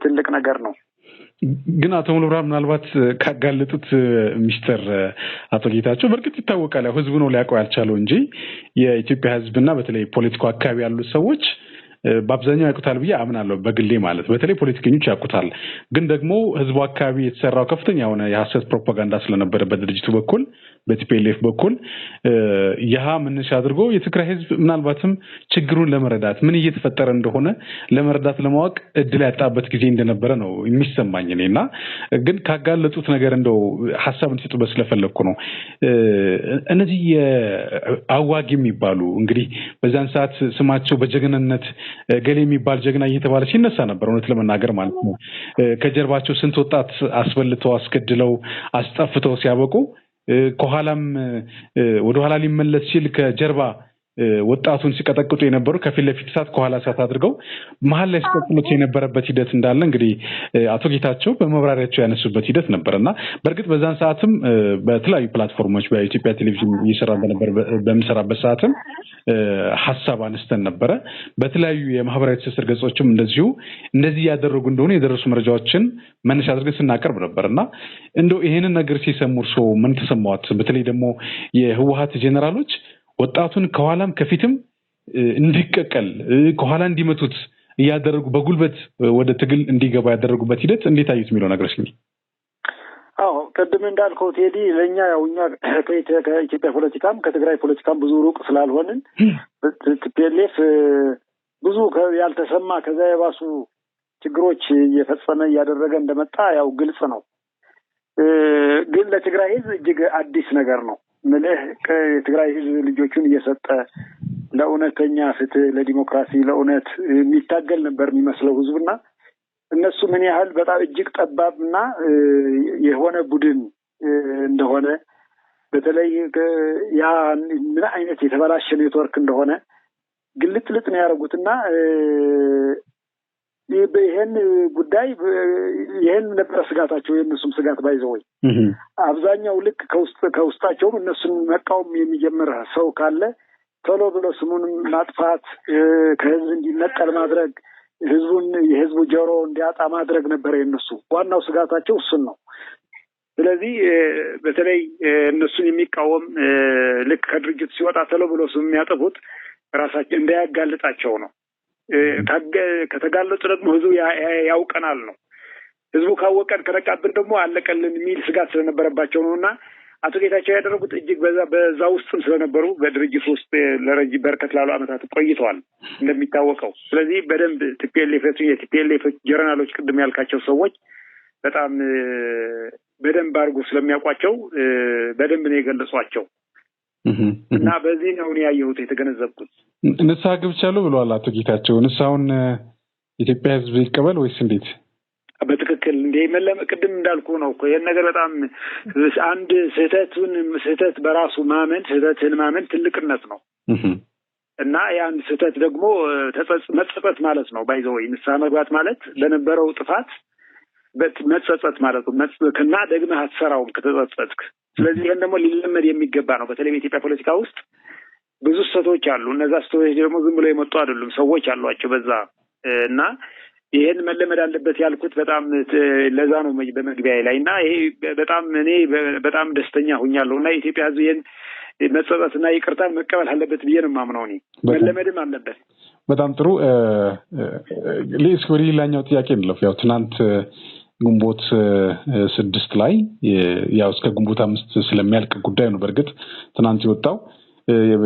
ትልቅ ነገር ነው። ግን አቶ ሙሉብራ ምናልባት ካጋለጡት ሚስተር አቶ ጌታቸው በርግጥ ይታወቃል፣ ህዝቡ ነው ሊያውቀው ያልቻለው እንጂ የኢትዮጵያ ህዝብና በተለይ ፖለቲካው አካባቢ ያሉት ሰዎች በአብዛኛው ያውቁታል ብዬ አምናለሁ። በግሌ ማለት በተለይ ፖለቲከኞች ያውቁታል። ግን ደግሞ ህዝቡ አካባቢ የተሰራው ከፍተኛ የሆነ የሐሰት ፕሮፓጋንዳ ስለነበረ በድርጅቱ በኩል በቲፒኤልኤፍ በኩል ያህ መነሻ አድርጎ የትግራይ ህዝብ ምናልባትም ችግሩን ለመረዳት ምን እየተፈጠረ እንደሆነ ለመረዳት ለማወቅ እድል ያጣበት ጊዜ እንደነበረ ነው የሚሰማኝ እኔና ግን ካጋለጡት ነገር እንደው ሐሳብ እንድትሰጡበት ስለፈለኩ ነው። እነዚህ አዋጊ የሚባሉ እንግዲህ በዛን ሰዓት ስማቸው በጀግንነት ገሌ የሚባል ጀግና እየተባለ ሲነሳ ነበር እውነት ለመናገር ማለት ነው። ከጀርባቸው ስንት ወጣት አስበልተው አስገድለው አስጠፍተው ሲያበቁ ከኋላም ወደ ኋላ ሊመለስ ሲል ከጀርባ ወጣቱን ሲቀጠቅጡ የነበሩ ከፊት ለፊት ሰዓት ከኋላ ሰዓት አድርገው መሀል ላይ ሲቀጥሉት የነበረበት ሂደት እንዳለ እንግዲህ አቶ ጌታቸው በመብራሪያቸው ያነሱበት ሂደት ነበርና በርግጥ በዛን ሰዓትም በተለያዩ ፕላትፎርሞች በኢትዮጵያ ቴሌቪዥን እየሰራ ነበር። በመሰራበት ሰዓትም ሐሳብ አነስተን ነበረ። በተለያዩ የማህበራዊ ትስስር ገጾችም እንደዚህ ያደረጉ እንደሆነ የደረሱ መረጃዎችን መነሻ አድርገን ስናቀርብ ነበርና እንደው ይሄንን ነገር ሲሰሙ ሰው ምን ተሰማዋት? በተለይ ደግሞ የህወሓት ጄኔራሎች ወጣቱን ከኋላም ከፊትም እንዲቀቀል ከኋላ እንዲመቱት እያደረጉ በጉልበት ወደ ትግል እንዲገባ ያደረጉበት ሂደት እንዴት አዩት የሚለው ነገር እስኪ። አዎ ቅድም እንዳልከው ቴዲ ለኛ ያውኛ ከኢትዮጵያ ፖለቲካም ከትግራይ ፖለቲካም ብዙ ሩቅ ስላልሆንን ቲፒኤልኤፍ ብዙ ያልተሰማ ከዛ የባሱ ችግሮች እየፈጸመ እያደረገ እንደመጣ ያው ግልጽ ነው። ግን ለትግራይ ህዝብ እጅግ አዲስ ነገር ነው። የትግራይ ህዝብ ልጆቹን እየሰጠ ለእውነተኛ ፍትህ፣ ለዲሞክራሲ፣ ለእውነት የሚታገል ነበር የሚመስለው ህዝብና እነሱ ምን ያህል በጣም እጅግ ጠባብና የሆነ ቡድን እንደሆነ በተለይ ያ ምን አይነት የተበላሸ ኔትወርክ እንደሆነ ግልጥልጥ ነው ያደረጉትና ይሄን ጉዳይ ይሄን ነበር ስጋታቸው። የእነሱም ስጋት ባይዘወይ አብዛኛው ልክ ከውስጣቸው እነሱን መቃወም የሚጀምር ሰው ካለ ቶሎ ብሎ ስሙን ማጥፋት፣ ከህዝብ እንዲነጠል ማድረግ፣ የህዝቡ ጆሮ እንዲያጣ ማድረግ ነበር የእነሱ ዋናው ስጋታቸው እሱን ነው። ስለዚህ በተለይ እነሱን የሚቃወም ልክ ከድርጅት ሲወጣ ቶሎ ብሎ ስም የሚያጠፉት ራሳቸው እንዳያጋልጣቸው ነው። ከተጋለጡ ደግሞ ህዝቡ ያውቀናል ነው። ህዝቡ ካወቀን ከነቃብን ደግሞ አለቀልን የሚል ስጋት ስለነበረባቸው ነውና አቶ ጌታቸው ያደረጉት እጅግ በዛ ውስጥም ስለነበሩ በድርጅት ውስጥ ለረጅም በርከት ላሉ ዓመታት ቆይተዋል እንደሚታወቀው። ስለዚህ በደንብ የቲፒኤልኤፍ ጀነራሎች ቅድም ያልካቸው ሰዎች በጣም በደንብ አድርጎ ስለሚያውቋቸው በደንብ ነው የገለጿቸው እና በዚህ ነው ያየሁት የተገነዘብኩት። ንስሐ ገብቻለሁ ብለዋል አቶ ጌታቸው። ንስሐውን ኢትዮጵያ ህዝብ ይቀበል ወይስ እንዴት? በትክክል ቅድም እንዳልኩ ነው እኮ ይሄን ነገር በጣም አንድ ስህተት በራሱ ስህተትን ማመን ትልቅነት ነው እና ያን ስህተት ደግሞ መጸጸት ማለት ነው። ባይዘወይ ንስሐ መግባት ማለት በነበረው ጥፋት መጸጸት ማለት ነው። ከና ደግመህ አትሰራውም ከተጸጸትክ። ስለዚህ ይሄን ደግሞ ሊለመድ የሚገባ ነው። በተለይ በኢትዮጵያ ፖለቲካ ውስጥ ብዙ ስህተቶች አሉ። እነዛ ስህተቶች ደግሞ ዝም ብሎ የመጡ አይደሉም፣ ሰዎች አሏቸው በዛ እና ይሄን መለመድ አለበት ያልኩት በጣም ለዛ ነው በመግቢያ ላይ እና ይሄ እኔ በጣም ደስተኛ ሆኛለሁ እና የኢትዮጵያ ህዝብ ይሄን መጸጸትና ይቅርታን መቀበል አለበት ብዬ ነው የማምነው። እኔ መለመድም አለበት። በጣም ጥሩ። ወደ ሌላኛው ጥያቄ እንለፍ። ያው ትናንት ግንቦት 6 ላይ ያው እስከ ግንቦት 5 ስለሚያልቅ ጉዳይ ነው በርግጥ ትናንት የወጣው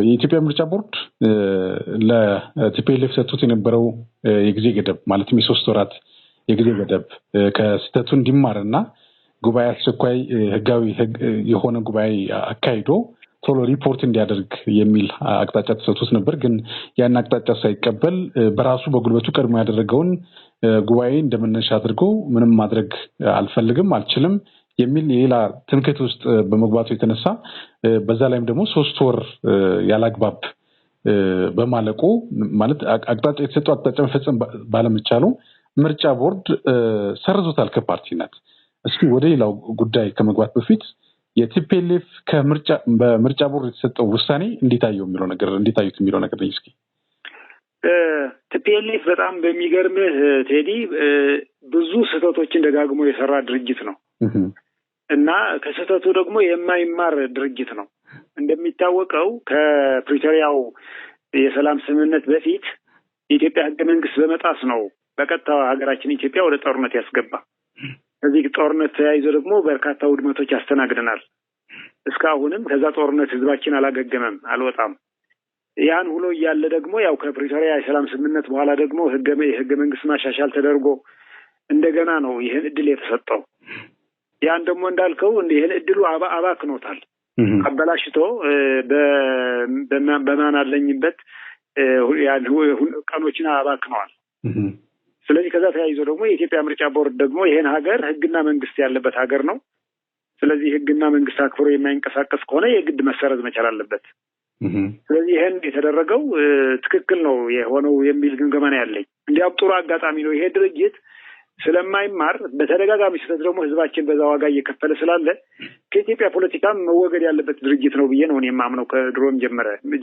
የኢትዮጵያ ምርጫ ቦርድ ለቲፒኤልኤፍ ሰጥቶት የነበረው የጊዜ ገደብ ማለትም የ3 ወራት የጊዜ ገደብ ከስተቱ እንዲማርና ጉባኤ አስቸኳይ ህጋዊ የሆነ ጉባኤ አካሂዶ ቶሎ ሪፖርት እንዲያደርግ የሚል አቅጣጫ ተሰጥቶት ነበር። ግን ያን አቅጣጫ ሳይቀበል በራሱ በጉልበቱ ቀድሞ ያደረገውን ጉባኤ እንደመነሻ አድርጎ ምንም ማድረግ አልችልም የሚል የሌላ ትምክህት ውስጥ በመግባቱ የተነሳ በዛ ላይም ደግሞ 3 ወር ያላግባብ በማለቁ ማለት አቅጣጫ የተሰጠው አቅጣጫ መፈጸም ባለመቻሉ ምርጫ ቦርድ ሰርዞታል ከፓርቲነት። እስኪ ወደ ሌላው ጉዳይ ከመግባት በፊት የቲፒኤልኤፍ በምርጫ ቦርድ የተሰጠው ውሳኔ እንዴት አዩት የሚለው ነገር እስኪ። ቲፒኤልኤፍ በጣም በሚገርምህ ቴዲ ብዙ ስህተቶችን ደጋግሞ የሰራ ድርጅት ነው እና ከስህተቱ ደግሞ የማይማር ድርጅት ነው። እንደሚታወቀው ከፕሪቶሪያው የሰላም ስምምነት በፊት የኢትዮጵያ ሕገ መንግስት በመጣስ ነው በቀጥታ ሀገራችን ኢትዮጵያ ወደ ጦርነት ያስገባ። ከዚህ ጦርነት ተያይዞ ደግሞ በርካታ ውድመቶች ያስተናግደናል። እስካሁንም ከዛ ጦርነት ህዝባችን አላገገመም፣ አልወጣም። ያን ሁሉ እያለ ደግሞ ያው ከፕሪቶሪያ የሰላም ስምምነት በኋላ ደግሞ የህገ መንግስት ማሻሻል ተደርጎ እንደገና ነው ይህን እድል የተሰጠው። ያን ደግሞ እንዳልከው ይህን እድሉ አባክኖታል፣ አበላሽቶ በማን አለኝበት ቀኖችን አባክነዋል። ስለዚህ ከዛ ተያይዞ ደግሞ የኢትዮጵያ ምርጫ ቦርድ ደግሞ ይሄን ሀገር ህግና መንግስት ያለበት ሀገር ነው። ስለዚህ ህግና መንግስት አክብሮ የማይንቀሳቀስ ከሆነ የግድ መሰረዝ መቻል አለበት። ስለዚህ ይሄን የተደረገው ትክክል ነው የሆነው የሚል ግምገማ ነው ያለኝ። እንዲያውም ጥሩ አጋጣሚ ነው ይሄ ድርጅት ስለማይማር በተደጋጋሚ ስህተት ደግሞ ህዝባችን በዛ ዋጋ እየከፈለ ስላለ ከኢትዮጵያ ፖለቲካም መወገድ ያለበት ድርጅት ነው ብዬ ነው እኔ የማምነው። ከድሮም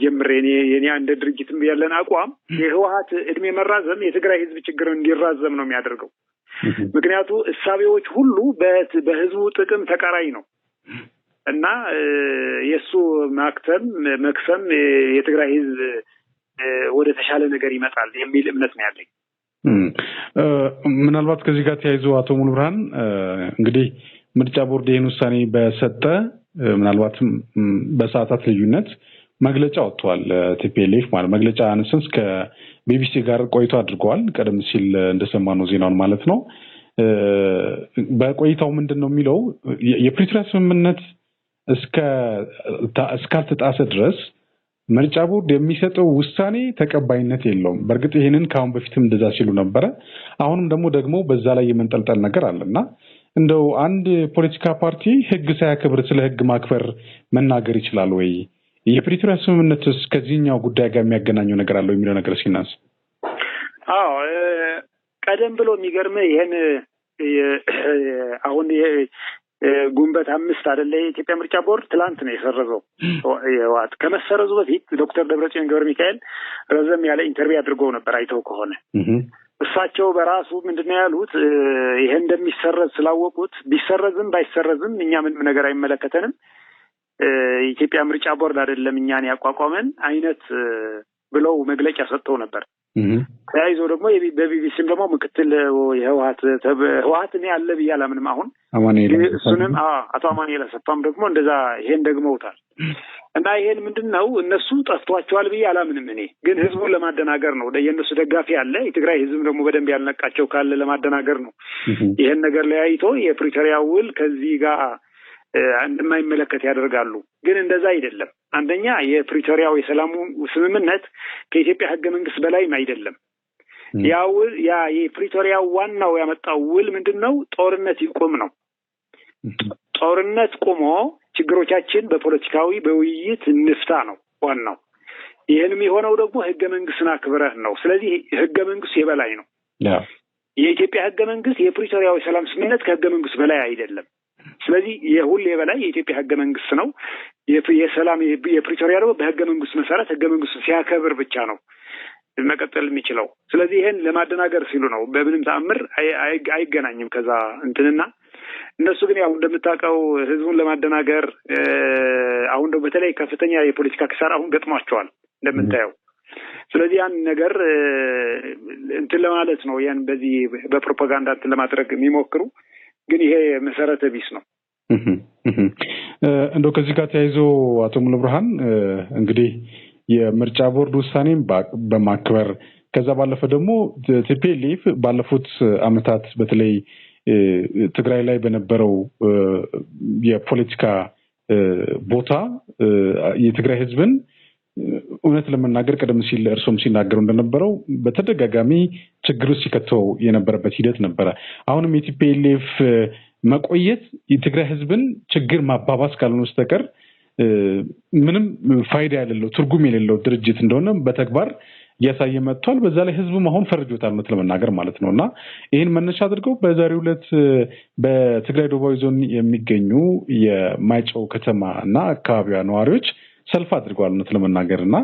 ጀምሬ እኔ አንድ ድርጅትም ያለን አቋም የህወሓት እድሜ መራዘም የትግራይ ህዝብ ችግር እንዲራዘም ነው የሚያደርገው። ምክንያቱ እሳቤዎች ሁሉ በህዝቡ ጥቅም ተቃራኒ ነው እና የሱ መክሰም የትግራይ ህዝብ ወደ ተሻለ ነገር ይመጣል የሚል እምነት ነው ያለኝ። ምናልባት ከዚህ ጋር ተያይዞ አቶ ሙሉ ብርሃን እንግዲህ ምርጫ ቦርድ ይህን ውሳኔ በሰጠ ምናልባትም በሰዓታት ልዩነት መግለጫ ወጥቷል። ቲፒኤልኤፍ ማለት መግለጫ አንስንስ ከቢቢሲ ጋር ቆይቶ አድርገዋል። ቀደም ሲል እንደሰማነው ዜናውን ማለት ነው። በቆይታው ምንድነው የሚለው የፕሪቶሪያ ስምምነት እስካልተጣሰ ድረስ ምርጫ ቦርድ የሚሰጠው ውሳኔ ተቀባይነት የለውም። በእርግጥ ይሄንን ካሁን በፊትም እንደዛ ሲሉ ነበረ። አሁንም ደግሞ በዛ ላይ የመንጠልጠል ነገር አለና እንደው አንድ ፖለቲካ ፓርቲ ህግ ሳያከብር ስለ ህግ ማክበር መናገር ይችላል ወይ? የፕሪቶሪያ ስምምነትስ ከዚህኛው ጉዳይ ጋር የሚያገናኘው ነገር አለው የሚለው ነገር ሲናስ? አዎ ቀደም ብሎ የሚገርምህ ይሄን አሁን ጉንበት 5 አይደለ የኢትዮጵያ ምርጫ ቦርድ ትላንት ነው የሰረዘው። የዋት ከመሰረዙ በፊት ዶክተር ደብረጽዮን ገብረ ሚካኤል ረዘም ያለ ኢንተርቪው አድርገው ነበር። አይተው ከሆነ እሳቸው በራሱ ምንድነው ያሉት ይሄ እንደሚሰረዝ ስላወቁት ቢሰረዝም ባይሰረዝም እኛ ምንም ነገር አይመለከተንም፣ የኢትዮጵያ ምርጫ ቦርድ አይደለም እኛን ያቋቋመን አይነት ብለው መግለጫ ሰጥተው ነበር። ተያይዞ ደግሞ በቢቢሲም ደግሞ ምክትል ህወሓት እኔ አለ ብዬ አላምንም። አሁን እሱንም አቶ አማኑኤል አሰፋም ደግሞ እንደዛ ይሄን ደግመውታል። እና ይሄን ምንድነው እነሱ ጠፍቷቸዋል ብዬ አላምንም። እኔ ግን ህዝቡን ለማደናገር ነው። የእነሱ ደጋፊ አለ፣ የትግራይ ህዝብ ደግሞ በደንብ ያልነቃቸው ካለ ለማደናገር ነው። ይሄን ነገር ለያይቶ የፕሪቶሪያ ውል ከዚህ ጋር እንደማይመለከት ያደርጋሉ። ግን እንደዛ አይደለም። አንደኛ የፕሪቶሪያው የሰላሙ ስምምነት ከኢትዮጵያ ህገ መንግስት በላይም አይደለም። ያ የፕሪቶሪያው ዋናው ያመጣው ውል ምንድነው? ጦርነት ይቆም ነው። ጦርነት ቆሞ ችግሮቻችን በፖለቲካዊ በውይይት እንፍታ ነው ዋናው። ይሄንም የሆነው ደግሞ ህገ መንግስትን አክብረህ ነው። ስለዚህ ህገ መንግስቱ የበላይ ነው። የኢትዮጵያ ህገ መንግስት የፕሪቶሪያው የሰላም ስምምነት ከህገ መንግስት በላይ አይደለም። ስለዚህ የሁሉ የበላይ የኢትዮጵያ ህገ መንግስት ነው። የሰላም የፕሪቶሪያ ደግሞ በህገ መንግስት መሰረት ህገ መንግስቱ ሲያከብር ብቻ ነው መቀጠል የሚችለው። ስለዚህ ይሄን ለማደናገር ሲሉ ነው። በምንም ተአምር አይገናኝም ከዛ እንትንና እነሱ ግን ያው እንደምታውቀው ህዝቡን ለማደናገር አሁን ደግሞ በተለይ ከፍተኛ የፖለቲካ ክሳራ አሁን ገጥሟቸዋል እንደምታየው። ስለዚህ ያን ነገር እንትን ለማለት ነው ያን በዚህ በፕሮፓጋንዳ እንትን ለማድረግ የሚሞክሩ ግን ይሄ መሰረተ ቢስ ነው። እንደው ከዚህ ጋር ተያይዞ አቶ ሙሉ ብርሃን እንግዲህ የምርጫ ቦርድ ውሳኔን በማክበር ከዛ ባለፈ ደግሞ ቲፒኤልኤፍ ባለፉት አመታት በተለይ ትግራይ ላይ በነበረው የፖለቲካ ቦታ የትግራይ ህዝብን እውነት ለመናገር ቀደም ሲል እርሶም ሲናገሩ እንደነበረው በተደጋጋሚ ችግር ውስጥ ሲከተው የነበረበት ሂደት ነበረ። አሁንም የቲፒኤልኤፍ መቆየት የትግራይ ህዝብን ችግር ማባባስ ካልሆነ በስተቀር ምንም ፋይዳ የሌለው ትርጉም የሌለው ድርጅት እንደሆነ በተግባር እያሳየ መጥቷል። በዛ ላይ ህዝቡም አሁን ፈርጆታል ነው ለመናገር ማለት ነውና ይህን መነሻ አድርገው በዛሬው ዕለት በትግራይ ደቡባዊ ዞን የሚገኙ የማይጨው ከተማና አካባቢዋ ነዋሪዎች ሰልፍ አድርገዋል ነው ለመናገርና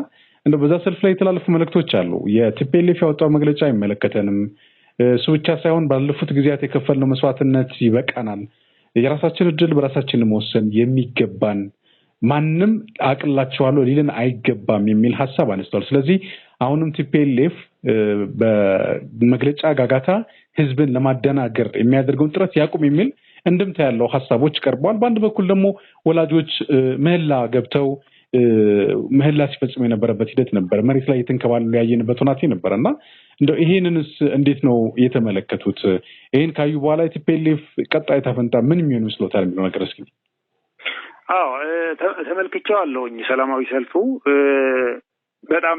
እንደው በዛ ሰልፍ ላይ የተላለፉ መልእክቶች አሉ። የቲፒኤልኤፍ ያወጣው መግለጫ አይመለከተንም፣ እሱ ብቻ ሳይሆን ባለፉት ጊዜያት የከፈልነው መስዋዕትነት ይበቃናል፣ የራሳችን እድል በራሳችን መወሰን የሚገባን ማንም አቅላቸዋለሁ ሊልን አይገባም የሚል ሐሳብ አነስተዋል። ስለዚህ አሁንም ቲፒኤልኤፍ በመግለጫ ጋጋታ ህዝብን ለማደናገር የሚያደርገውን ጥረት ያቁም የሚል እንድምታ ያለው ሐሳቦች ቀርበዋል። በአንድ በኩል ደግሞ ወላጆች ምህላ ገብተው ምህላ ሲፈጽሙ የነበረበት ሂደት ነበር። መሬት ላይ የተንከባለሉ ያየንበት ሁናቴ ነበርና እንደው ይሄንንስ እንዴት ነው የተመለከቱት? ይሄን ካዩ በኋላ ቲፒኤልኤፍ ቀጣይ ተፈንታ ምን የሚሆን ይመስሎታል የሚለው ነገር እስኪ? አዎ ተመልክቼዋለሁኝ። ሰላማዊ ሰልፉ በጣም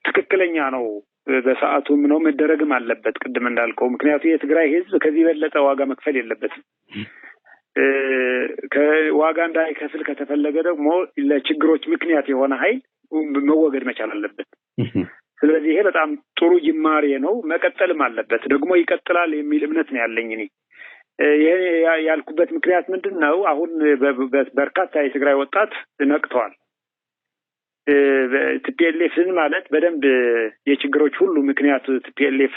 ትክክለኛ ነው። በሰዓቱም ነው መደረግም አለበት ቅድም እንዳልከው። ምክንያቱም የትግራይ ህዝብ ከዚህ የበለጠ ዋጋ መክፈል የለበትም። ከዋጋ እንዳይከፍል ከተፈለገ ደግሞ ለችግሮች ምክንያት የሆነ ኃይል መወገድ መቻል አለበት። ስለዚህ ይሄ በጣም ጥሩ ጅማሬ ነው፣ መቀጠልም አለበት። ደግሞ ይቀጥላል የሚል እምነት ነው ያለኝ እኔ። ይሄ ያልኩበት ምክንያት ምንድን ነው? አሁን በርካታ የትግራይ ወጣት ነቅተዋል። ቲፒኤልኤፍን ማለት በደንብ የችግሮች ሁሉ ምክንያት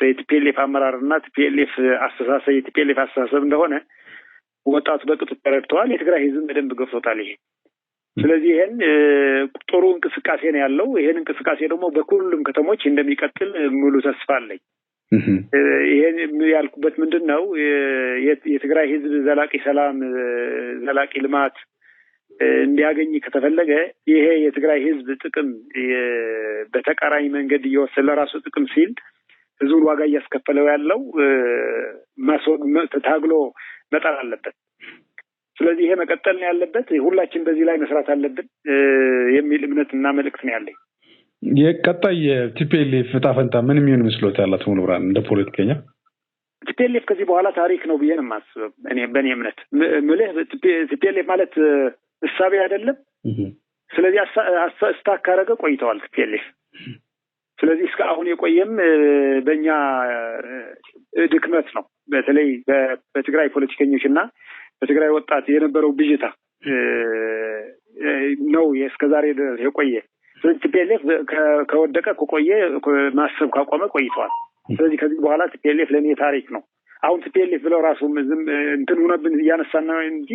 የቲፒኤልኤፍ አመራርና ቲፒኤልኤፍ አስተሳሰብ የቲፒኤልኤፍ አስተሳሰብ እንደሆነ ወጣቱ በቅጡ ተረድተዋል። የትግራይ ህዝብ በደንብ ገፍቶታል ይሄ። ስለዚህ ይሄን ጥሩ እንቅስቃሴ ነው ያለው። ይሄን እንቅስቃሴ ደግሞ በሁሉም ከተሞች እንደሚቀጥል ሙሉ ተስፋ አለኝ። ይሄን ያልኩበት ምንድን ነው? የትግራይ ህዝብ ዘላቂ ሰላም፣ ዘላቂ ልማት እንዲያገኝ ከተፈለገ ይሄ የትግራይ ህዝብ ጥቅም በተቃራኒ መንገድ እየወሰደ ለራሱ ጥቅም ሲል ህዝቡን ዋጋ እያስከፈለው ያለው ታግሎ መጣል አለበት። ስለዚህ ይሄ መቀጠል ነው ያለበት። ሁላችን በዚህ ላይ መስራት አለብን የሚል እምነትና መልእክት ነው ያለኝ። የቀጣይ የቲፒኤልኤፍ ዕጣ ፈንታ ምን የሚሆን ይመስሎታል አቶ ሙሉብርሃን እንደ ፖለቲከኛ? ቲፒኤልኤፍ ከዚህ በኋላ ታሪክ ነው ብዬ ነው የማስበው በእኔ እምነት። ቲፒኤልኤፍ ማለት እሳቤ አይደለም። ስለዚህ አስታካረገ ቆይተዋል ቲፒኤልኤፍ። ስለዚህ እስከ አሁን የቆየም በእኛ ድክመት ነው። በተለይ በትግራይ ፖለቲከኞች እና በትግራይ ወጣት የነበረው ብዥታ ነው እስከዛሬ ድረስ የቆየ። ስለዚህ ቲፒኤልኤፍ ከወደቀ ከቆየ ማሰብ ካቆመ ቆይተዋል። ስለዚህ ከዚህ በኋላ ቲፒኤልኤፍ ለእኔ ታሪክ ነው። አሁን ቲፒኤልኤፍ ብለው ራሱ እንትን ሆነብን እያነሳን ነው እንጂ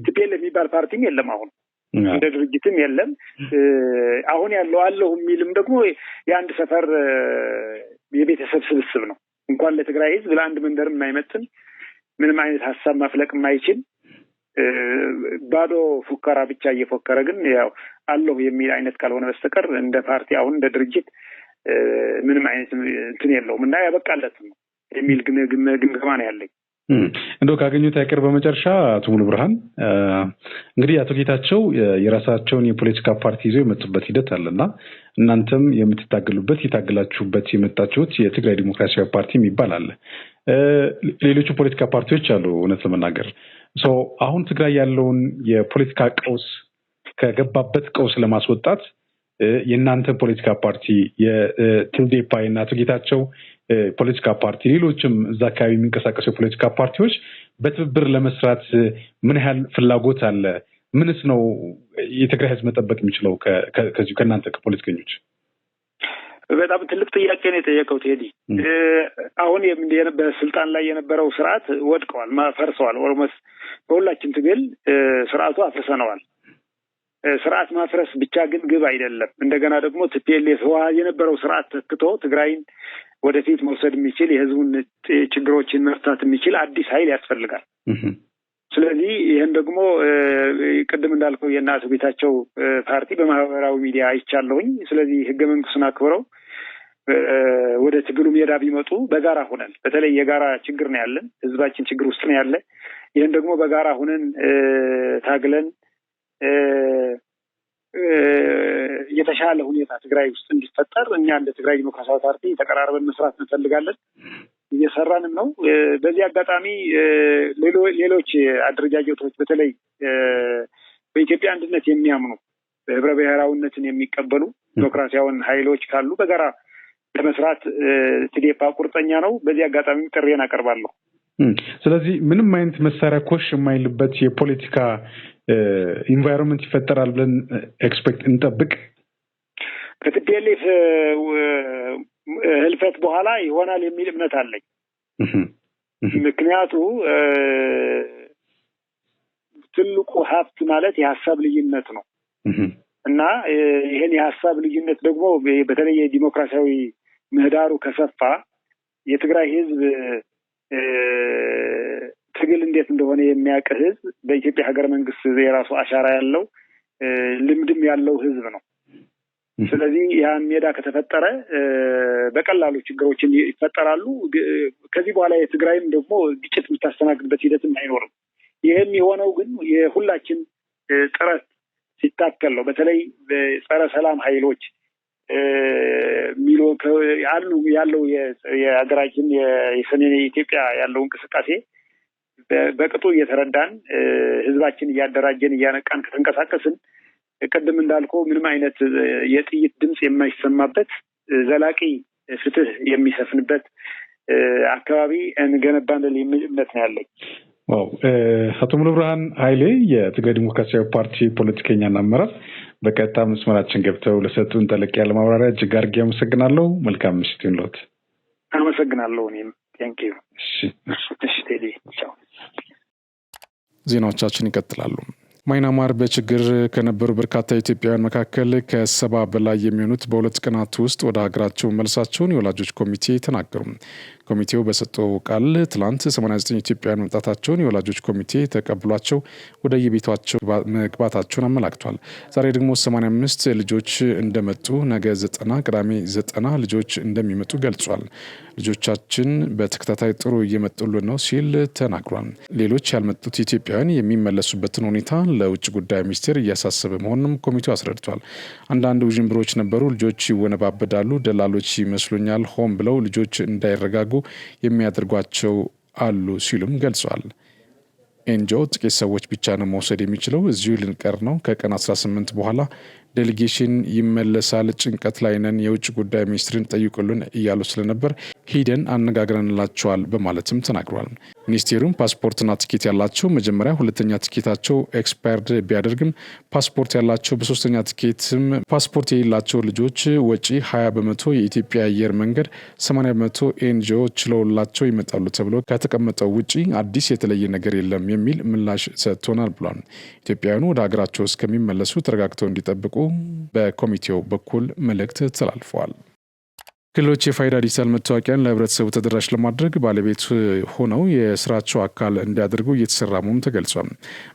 ቲፒኤልኤፍ የሚባል ፓርቲም የለም። አሁን እንደ ድርጅትም የለም። አሁን ያለው አለሁ የሚልም ደግሞ የአንድ ሰፈር የቤተሰብ ስብስብ ነው። እንኳን ለትግራይ ህዝብ ለአንድ መንደርም የማይመጥን ምንም አይነት ሀሳብ ማፍለቅ የማይችል ባዶ ፉከራ ብቻ እየፎከረ ግን ያው አለሁ የሚል አይነት ካልሆነ በስተቀር እንደ ፓርቲ አሁን እንደ ድርጅት ምንም አይነት እንትን የለውም እና ያበቃለት ነው የሚል ግምገማ ነው ያለኝ። እንደው ካገኙት አይቀር በመጨረሻ አቶ ሙሉብርሃን እንግዲህ አቶ ጌታቸው የራሳቸውን የፖለቲካ ፓርቲ ይዘው የመጡበት ሂደት አለና እናንተም የምትታገሉበት የታገላችሁበት የመጣችሁት የትግራይ ዲሞክራሲያዊ ፓርቲ የሚባል አለ። ሌሎቹ ፖለቲካ ፓርቲዎች አሉ። እውነት ለመናገር አሁን ትግራይ ያለውን የፖለቲካ ቀውስ ከገባበት ቀውስ ለማስወጣት የእናንተ ፖለቲካ ፓርቲ የትዴፓ እና አቶ ጌታቸው ፖለቲካ ፓርቲ ሌሎችም እዛ አካባቢ የሚንቀሳቀሱ የፖለቲካ ፓርቲዎች በትብብር ለመስራት ምን ያህል ፍላጎት አለ? ምንስ ነው የትግራይ ህዝብ መጠበቅ የሚችለው ከዚሁ ከእናንተ ከፖለቲከኞች? በጣም ትልቅ ጥያቄ ነው የጠየቀው ቴዲ። አሁን በስልጣን ላይ የነበረው ስርዓት ወድቀዋል፣ ፈርሰዋል። ኦልሞስት በሁላችን ትግል ስርዓቱ አፍርሰነዋል። ስርዓት ማፍረስ ብቻ ግን ግብ አይደለም። እንደገና ደግሞ ቲፒኤልኤፍ የነበረው ስርዓት ተክቶ ትግራይን ወደፊት መውሰድ የሚችል የህዝቡን ችግሮችን መፍታት የሚችል አዲስ ኃይል ያስፈልጋል። ስለዚህ ይህን ደግሞ ቅድም እንዳልከው የእነ አቶ ጌታቸው ፓርቲ በማህበራዊ ሚዲያ አይቻለሁኝ። ስለዚህ ህገ መንግስቱን አክብረው ወደ ትግሉ ሜዳ ቢመጡ በጋራ ሆነን፣ በተለይ የጋራ ችግር ነው ያለን፣ ህዝባችን ችግር ውስጥ ነው ያለ። ይህን ደግሞ በጋራ ሆነን ታግለን የተሻለ ሁኔታ ትግራይ ውስጥ እንዲፈጠር እኛ እንደ ትግራይ ዲሞክራሲያዊ ፓርቲ ተቀራርበን መስራት እንፈልጋለን። እየሰራንም ነው። በዚህ አጋጣሚ ሌሎች አደረጃጀቶች በተለይ በኢትዮጵያ አንድነት የሚያምኑ በህብረ ብሔራዊነትን የሚቀበሉ ዲሞክራሲያዊ ኃይሎች ካሉ በጋራ ለመስራት ትዴፓ ቁርጠኛ ነው። በዚህ አጋጣሚ ጥሪዬን አቀርባለሁ። ስለዚህ ምንም አይነት መሳሪያ ኮሽ የማይልበት የፖለቲካ ኢንቫይሮንመንት ይፈጠራል ብለን ኤክስፔክት እንጠብቅ። ከቲፒኤልኤፍ ህልፈት በኋላ ይሆናል የሚል እምነት አለኝ። ምክንያቱ ትልቁ ሀብት ማለት የሀሳብ ልዩነት ነው እና ይሄን የሀሳብ ልዩነት ደግሞ በተለይ የዲሞክራሲያዊ ምህዳሩ ከሰፋ የትግራይ ህዝብ ትግል እንዴት እንደሆነ የሚያውቅ ህዝብ በኢትዮጵያ ሀገረ መንግስት የራሱ አሻራ ያለው ልምድም ያለው ህዝብ ነው። ስለዚህ ያን ሜዳ ከተፈጠረ በቀላሉ ችግሮችን ይፈጠራሉ። ከዚህ በኋላ የትግራይም ደግሞ ግጭት የምታስተናግድበት ሂደትም አይኖርም። ይህም የሆነው ግን የሁላችን ጥረት ሲታከል ነው። በተለይ በጸረ ሰላም ኃይሎች ያለው የሀገራችን የሰሜን ኢትዮጵያ ያለው እንቅስቃሴ በቅጡ እየተረዳን ህዝባችን እያደራጀን እያነቃን ከተንቀሳቀስን ቅድም እንዳልከው ምንም አይነት የጥይት ድምጽ የማይሰማበት ዘላቂ ፍትህ የሚሰፍንበት አካባቢ እንገነባለን የሚል እምነት ነው ያለኝ። ዋው አቶ ሙሉብርሃን ኃይሌ የትግራይ ዲሞክራሲያዊ ፓርቲ ፖለቲከኛና አመራር በቀጥታ መስመራችን ገብተው ለሰጡን ጠለቅ ያለ ማብራሪያ እጅግ አድርጌ አመሰግናለሁ። መልካም ምሽት ይሁንልዎት። አመሰግናለሁ። እኔም ቴንኪዩ። እሺ ቴዲ ቻው። ዜናዎቻችን ይቀጥላሉ። ማይናማር በችግር ከነበሩ በርካታ ኢትዮጵያውያን መካከል ከ70 በላይ የሚሆኑት በሁለት ቀናት ውስጥ ወደ ሀገራቸው መልሳቸውን የወላጆች ኮሚቴ ተናገሩ። ኮሚቴው በሰጠው ቃል ትላንት 89 ኢትዮጵያውያን መምጣታቸውን የወላጆች ኮሚቴ ተቀብሏቸው ወደ የቤታቸው መግባታቸውን አመላክቷል። ዛሬ ደግሞ 85 ልጆች እንደመጡ፣ ነገ 90፣ ቅዳሜ 90 ልጆች እንደሚመጡ ገልጿል። ልጆቻችን በተከታታይ ጥሩ እየመጡልን ነው ሲል ተናግሯል። ሌሎች ያልመጡት ኢትዮጵያውያን የሚመለሱበትን ሁኔታ ለውጭ ጉዳይ ሚኒስቴር እያሳሰበ መሆኑንም ኮሚቴው አስረድቷል። አንዳንድ ውዥንብሮች ነበሩ። ልጆች ይወነባበዳሉ፣ ደላሎች ይመስሉኛል፣ ሆን ብለው ልጆች እንዳይረጋጉ የሚያደርጓቸው አሉ ሲሉም ገልጿል። ኤንጂኦ ጥቂት ሰዎች ብቻ ነው መውሰድ የሚችለው፣ እዚሁ ልንቀር ነው፣ ከቀን 18 በኋላ ዴሌጌሽን ይመለሳል፣ ጭንቀት ላይ ነን፣ የውጭ ጉዳይ ሚኒስትርን ጠይቁልን እያሉ ስለነበር ሂደን አነጋግረንላቸዋል በማለትም ተናግሯል። ሚኒስቴሩም ፓስፖርትና ትኬት ያላቸው መጀመሪያ ሁለተኛ ትኬታቸው ኤክስፓየርድ ቢያደርግም ፓስፖርት ያላቸው በሶስተኛ ትኬትም ፓስፖርት የሌላቸው ልጆች ወጪ 20 በመቶ የኢትዮጵያ አየር መንገድ 80 በመቶ ኤንጂኦ ችለውላቸው ይመጣሉ ተብሎ ከተቀመጠው ውጪ አዲስ የተለየ ነገር የለም የሚል ምላሽ ሰጥቶናል ብሏል። ኢትዮጵያውያኑ ወደ ሀገራቸው እስከሚመለሱ ተረጋግተው እንዲጠብቁ በኮሚቴው በኩል መልእክት ተላልፈዋል። ክልሎች የፋይዳ ዲጂታል መታወቂያን ለህብረተሰቡ ተደራሽ ለማድረግ ባለቤት ሆነው የስራቸው አካል እንዲያደርጉ እየተሰራ መሆኑ ተገልጿል።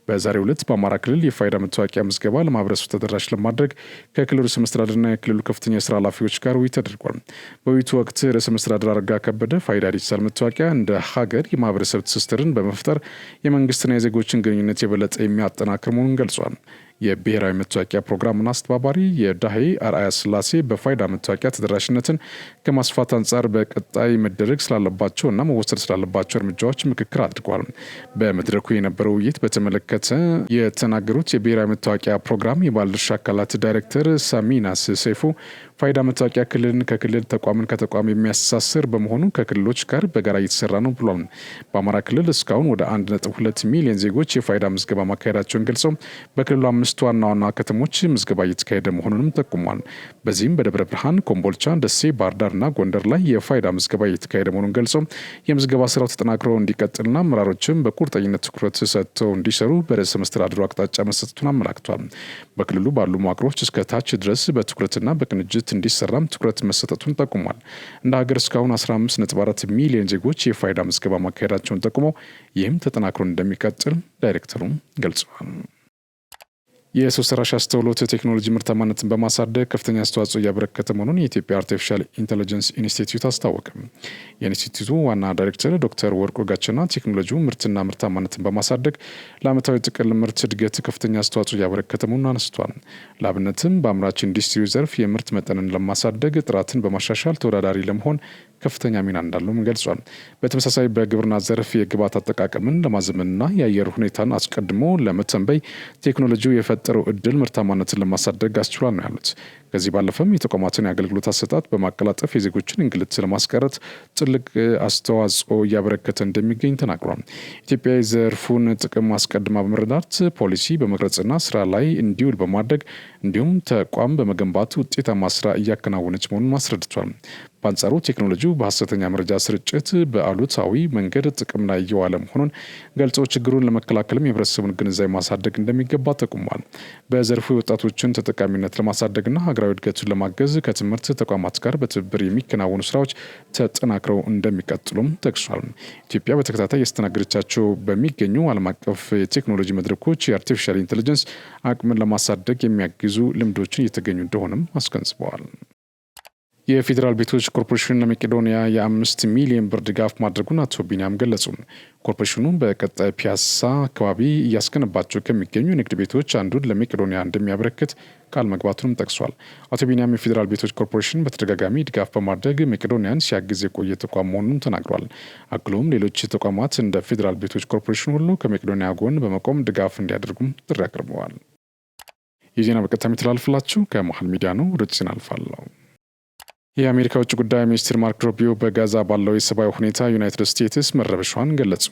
በዛሬው ዕለት በአማራ ክልል የፋይዳ መታወቂያ ምዝገባ ለማህበረሰቡ ተደራሽ ለማድረግ ከክልሉ ርዕሰ መስተዳድርና የክልሉ ከፍተኛ የስራ ኃላፊዎች ጋር ውይይት ተደርጓል። በውይይቱ ወቅት ርዕሰ መስተዳድር አረጋ ከበደ ፋይዳ ዲጂታል መታወቂያ እንደ ሀገር የማህበረሰብ ትስስርን በመፍጠር የመንግስትና የዜጎችን ግንኙነት የበለጠ የሚያጠናክር መሆኑን ገልጿል። የብሔራዊ መታወቂያ ፕሮግራምና አስተባባሪ የዳሄ አርአያ ስላሴ በፋይዳ መታወቂያ ተደራሽነትን ከማስፋት አንጻር በቀጣይ መደረግ ስላለባቸው እና መወሰድ ስላለባቸው እርምጃዎች ምክክር አድርገዋል። በመድረኩ የነበረው ውይይት በተመለከተ የተናገሩት የብሔራዊ መታወቂያ ፕሮግራም የባለድርሻ አካላት ዳይሬክተር ሳሚናስ ሰይፉ ፋይዳ መታወቂያ ክልልን ከክልል ተቋምን ከተቋም የሚያስተሳስር በመሆኑ ከክልሎች ጋር በጋራ እየተሰራ ነው ብሏል። በአማራ ክልል እስካሁን ወደ 1.2 ሚሊዮን ዜጎች የፋይዳ ምዝገባ ማካሄዳቸውን ገልጸው በክልሉ 5 ዋና ዋና ከተሞች ምዝገባ እየተካሄደ መሆኑንም ጠቁሟል። በዚህም በደብረ ብርሃን፣ ኮምቦልቻ፣ ደሴ፣ ባህር ዳርና ጎንደር ላይ የፋይዳ ምዝገባ እየተካሄደ መሆኑን ገልጸው የምዝገባ ስራው ተጠናክሮ እንዲቀጥልና አመራሮችም በቁርጠኝነት ትኩረት ሰጥተው እንዲሰሩ በርዕሰ መስተዳድሩ አቅጣጫ መሰጠቱን አመላክቷል። በክልሉ ባሉ መዋቅሮች እስከ ታች ድረስ በትኩረትና በቅንጅት እንዲሰራም ትኩረት መሰጠቱን ጠቁሟል። እንደ ሀገር እስካሁን 15.4 ሚሊዮን ዜጎች የፋይዳ ምዝገባ ማካሄዳቸውን ጠቁመው ይህም ተጠናክሮ እንደሚቀጥል ዳይሬክተሩም ገልጸዋል። የሰው ሰራሽ አስተውሎት ቴክኖሎጂ ምርታማነትን በማሳደግ ከፍተኛ አስተዋጽኦ እያበረከተ መሆኑን የኢትዮጵያ አርቲፊሻል ኢንተለጀንስ ኢንስቲትዩት አስታወቀ። የኢንስቲትዩቱ ዋና ዳይሬክተር ዶክተር ወርቁ ጋቸና ቴክኖሎጂው ምርትና ምርታማነትን በማሳደግ ለዓመታዊ ጥቅል ምርት እድገት ከፍተኛ አስተዋጽኦ እያበረከተ መሆኑን አነስቷል። ለአብነትም በአምራች ኢንዱስትሪ ዘርፍ የምርት መጠንን ለማሳደግ፣ ጥራትን በማሻሻል ተወዳዳሪ ለመሆን ከፍተኛ ሚና እንዳለውም ገልጿል። በተመሳሳይ በግብርና ዘርፍ የግብዓት አጠቃቀምን ለማዘመንና የአየር ሁኔታን አስቀድሞ ለመተንበይ ቴክኖሎጂው የፈጠረው እድል ምርታማነትን ለማሳደግ አስችሏል ነው ያሉት። ከዚህ ባለፈም የተቋማትን የአገልግሎት አሰጣጥ በማቀላጠፍ የዜጎችን እንግልት ለማስቀረት ትልቅ አስተዋጽኦ እያበረከተ እንደሚገኝ ተናግሯል። ኢትዮጵያ የዘርፉን ጥቅም አስቀድማ በመረዳት ፖሊሲ በመቅረጽና ስራ ላይ እንዲውል በማድረግ እንዲሁም ተቋም በመገንባት ውጤታማ ስራ እያከናወነች መሆኑን አስረድቷል። በአንጻሩ ቴክኖሎጂው በሀሰተኛ መረጃ ስርጭት በአሉታዊ መንገድ ጥቅም ላይ እየዋለ መሆኑን ገልጾ ችግሩን ለመከላከልም የህብረተሰቡን ግንዛቤ ማሳደግ እንደሚገባ ጠቁሟል። በዘርፉ የወጣቶችን ተጠቃሚነት ለማሳደግና ሀገራዊ እድገቱን ለማገዝ ከትምህርት ተቋማት ጋር በትብብር የሚከናወኑ ስራዎች ተጠናክረው እንደሚቀጥሉም ጠቅሷል። ኢትዮጵያ በተከታታይ ያስተናገደቻቸው በሚገኙ ዓለም አቀፍ የቴክኖሎጂ መድረኮች የአርቲፊሻል ኢንቴሊጀንስ አቅምን ለማሳደግ የሚያግዙ ልምዶችን እየተገኙ እንደሆነም አስገንዝበዋል። የፌዴራል ቤቶች ኮርፖሬሽን ለመቄዶንያ የ5 ሚሊዮን ብር ድጋፍ ማድረጉን አቶ ቢኒያም ገለጹ። ኮርፖሬሽኑ በቀጣይ ፒያሳ አካባቢ እያስገነባቸው ከሚገኙ ንግድ ቤቶች አንዱን ለመቄዶንያ እንደሚያበረክት ቃል መግባቱንም ጠቅሷል። አቶ ቢኒያም የፌዴራል ቤቶች ኮርፖሬሽን በተደጋጋሚ ድጋፍ በማድረግ መቄዶንያን ሲያግዝ የቆየ ተቋም መሆኑን ተናግሯል። አክሎም ሌሎች ተቋማት እንደ ፌዴራል ቤቶች ኮርፖሬሽን ሁሉ ከመቄዶንያ ጎን በመቆም ድጋፍ እንዲያደርጉም ጥሪ አቅርበዋል። የዜና በቀጥታ የሚተላልፍላችሁ ከመሃል ሚዲያ ነው። ወደ ዜና አልፋለሁ። የአሜሪካ ውጭ ጉዳይ ሚኒስትር ማርክ ሮቢዮ በጋዛ ባለው የሰብአዊ ሁኔታ ዩናይትድ ስቴትስ መረበሿን ገለጹ።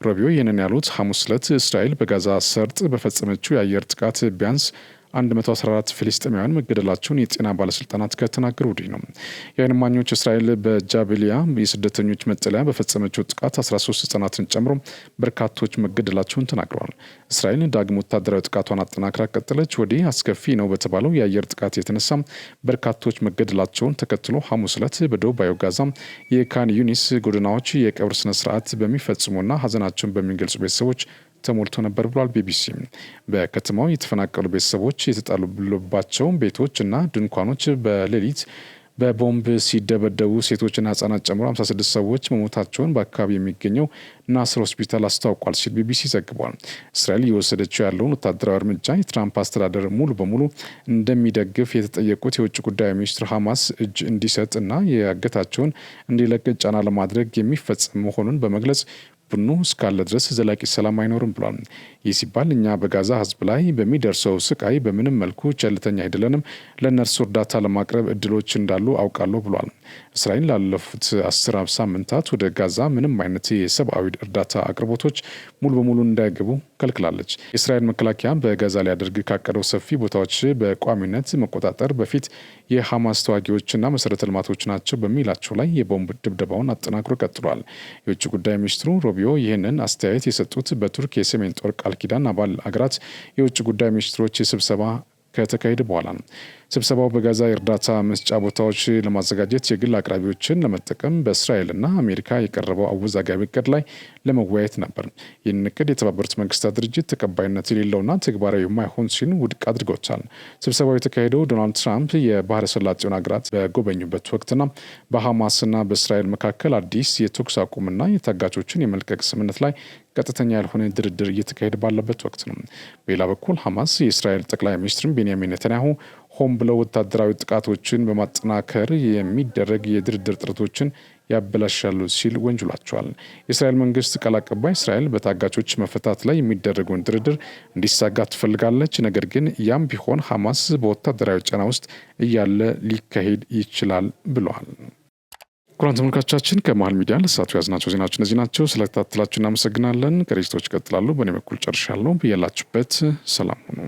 ሮቢዮ ይህንን ያሉት ሐሙስ ዕለት እስራኤል በጋዛ ሰርጥ በፈጸመችው የአየር ጥቃት ቢያንስ 114 ፍልስጤማውያን መገደላቸውን የጤና ባለስልጣናት ከተናገሩ ወዲህ ነው። የዓይን እማኞች እስራኤል በጃቤሊያ የስደተኞች መጠለያ በፈጸመችው ጥቃት 13 ህጻናትን ጨምሮ በርካቶች መገደላቸውን ተናግረዋል። እስራኤል ዳግም ወታደራዊ ጥቃቷን አጠናክራ ቀጠለች። ወዲህ አስከፊ ነው በተባለው የአየር ጥቃት የተነሳ በርካቶች መገደላቸውን ተከትሎ ሐሙስ ዕለት በደቡባዊ ጋዛ የካን ዩኒስ ጎዳናዎች የቀብር ስነስርዓት በሚፈጽሙና ሀዘናቸውን በሚገልጹ ቤተሰቦች ተሞልቶ ነበር ብሏል ቢቢሲ። በከተማው የተፈናቀሉ ቤተሰቦች የተጣሉባቸው ቤቶች እና ድንኳኖች በሌሊት በቦምብ ሲደበደቡ ሴቶችና ህጻናት ጨምሮ 56 ሰዎች መሞታቸውን በአካባቢ የሚገኘው ናስር ሆስፒታል አስታውቋል ሲል ቢቢሲ ዘግቧል። እስራኤል እየወሰደችው ያለውን ወታደራዊ እርምጃ የትራምፕ አስተዳደር ሙሉ በሙሉ እንደሚደግፍ የተጠየቁት የውጭ ጉዳይ ሚኒስትር ሐማስ እጅ እንዲሰጥ እና የአገታቸውን እንዲለቅ ጫና ለማድረግ የሚፈጸም መሆኑን በመግለጽ ቡድኑ እስካለ ድረስ ዘላቂ ሰላም አይኖርም ብሏል። ይህ ሲባል እኛ በጋዛ ህዝብ ላይ በሚደርሰው ስቃይ በምንም መልኩ ቸልተኛ አይደለንም፣ ለእነርሱ እርዳታ ለማቅረብ እድሎች እንዳሉ አውቃለሁ ብሏል። እስራኤል ላለፉት 10 ሳምንታት ወደ ጋዛ ምንም አይነት የሰብአዊ እርዳታ አቅርቦቶች ሙሉ በሙሉ እንዳይገቡ ከልክላለች። የእስራኤል መከላከያ በጋዛ ሊያደርግ ካቀደው ሰፊ ቦታዎች በቋሚነት መቆጣጠር በፊት የሐማስ ተዋጊዎችና መሰረተ ልማቶች ናቸው በሚላቸው ላይ የቦምብ ድብደባውን አጠናክሮ ቀጥሏል። የውጭ ጉዳይ ሚኒስትሩ ሮቢዮ ይህንን አስተያየት የሰጡት በቱርክ የሰሜን ጦር ቃል ኪዳን አባል አገራት የውጭ ጉዳይ ሚኒስትሮች ስብሰባ ከተካሄደ በኋላ ነው። ስብሰባው በጋዛ የእርዳታ መስጫ ቦታዎች ለማዘጋጀት የግል አቅራቢዎችን ለመጠቀም በእስራኤልና አሜሪካ የቀረበው አወዛጋቢ እቅድ ላይ ለመወያየት ነበር። ይህን እቅድ የተባበሩት መንግስታት ድርጅት ተቀባይነት የሌለውና ተግባራዊ የማይሆን ሲል ውድቅ አድርጎታል። ስብሰባው የተካሄደው ዶናልድ ትራምፕ የባህረ ሰላጤውን ሀገራት በጎበኙበት ወቅትና በሐማስና በእስራኤል መካከል አዲስ የተኩስ አቁምና የታጋቾችን የመልቀቅ ስምምነት ላይ ቀጥተኛ ያልሆነ ድርድር እየተካሄደ ባለበት ወቅት ነው። በሌላ በኩል ሐማስ የእስራኤል ጠቅላይ ሚኒስትር ቤንያሚን ኔታንያሁ ሆን ብለው ወታደራዊ ጥቃቶችን በማጠናከር የሚደረግ የድርድር ጥረቶችን ያበላሻሉ ሲል ወንጅሏቸዋል። የእስራኤል መንግስት ቃል አቀባይ እስራኤል በታጋቾች መፈታት ላይ የሚደረገውን ድርድር እንዲሳጋ ትፈልጋለች፣ ነገር ግን ያም ቢሆን ሐማስ በወታደራዊ ጫና ውስጥ እያለ ሊካሄድ ይችላል ብለዋል። ኩራን ተመልካቾቻችን ከመሃል ሚዲያ ለሰዓቱ ያዝናቸው ዜናዎች እነዚህ ናቸው። ስለተከታተላችሁ እናመሰግናለን። ከሬጅቶች ይቀጥላሉ። በእኔ በኩል ጨርሻለሁ። ብያላችሁበት ሰላም ሁኑ።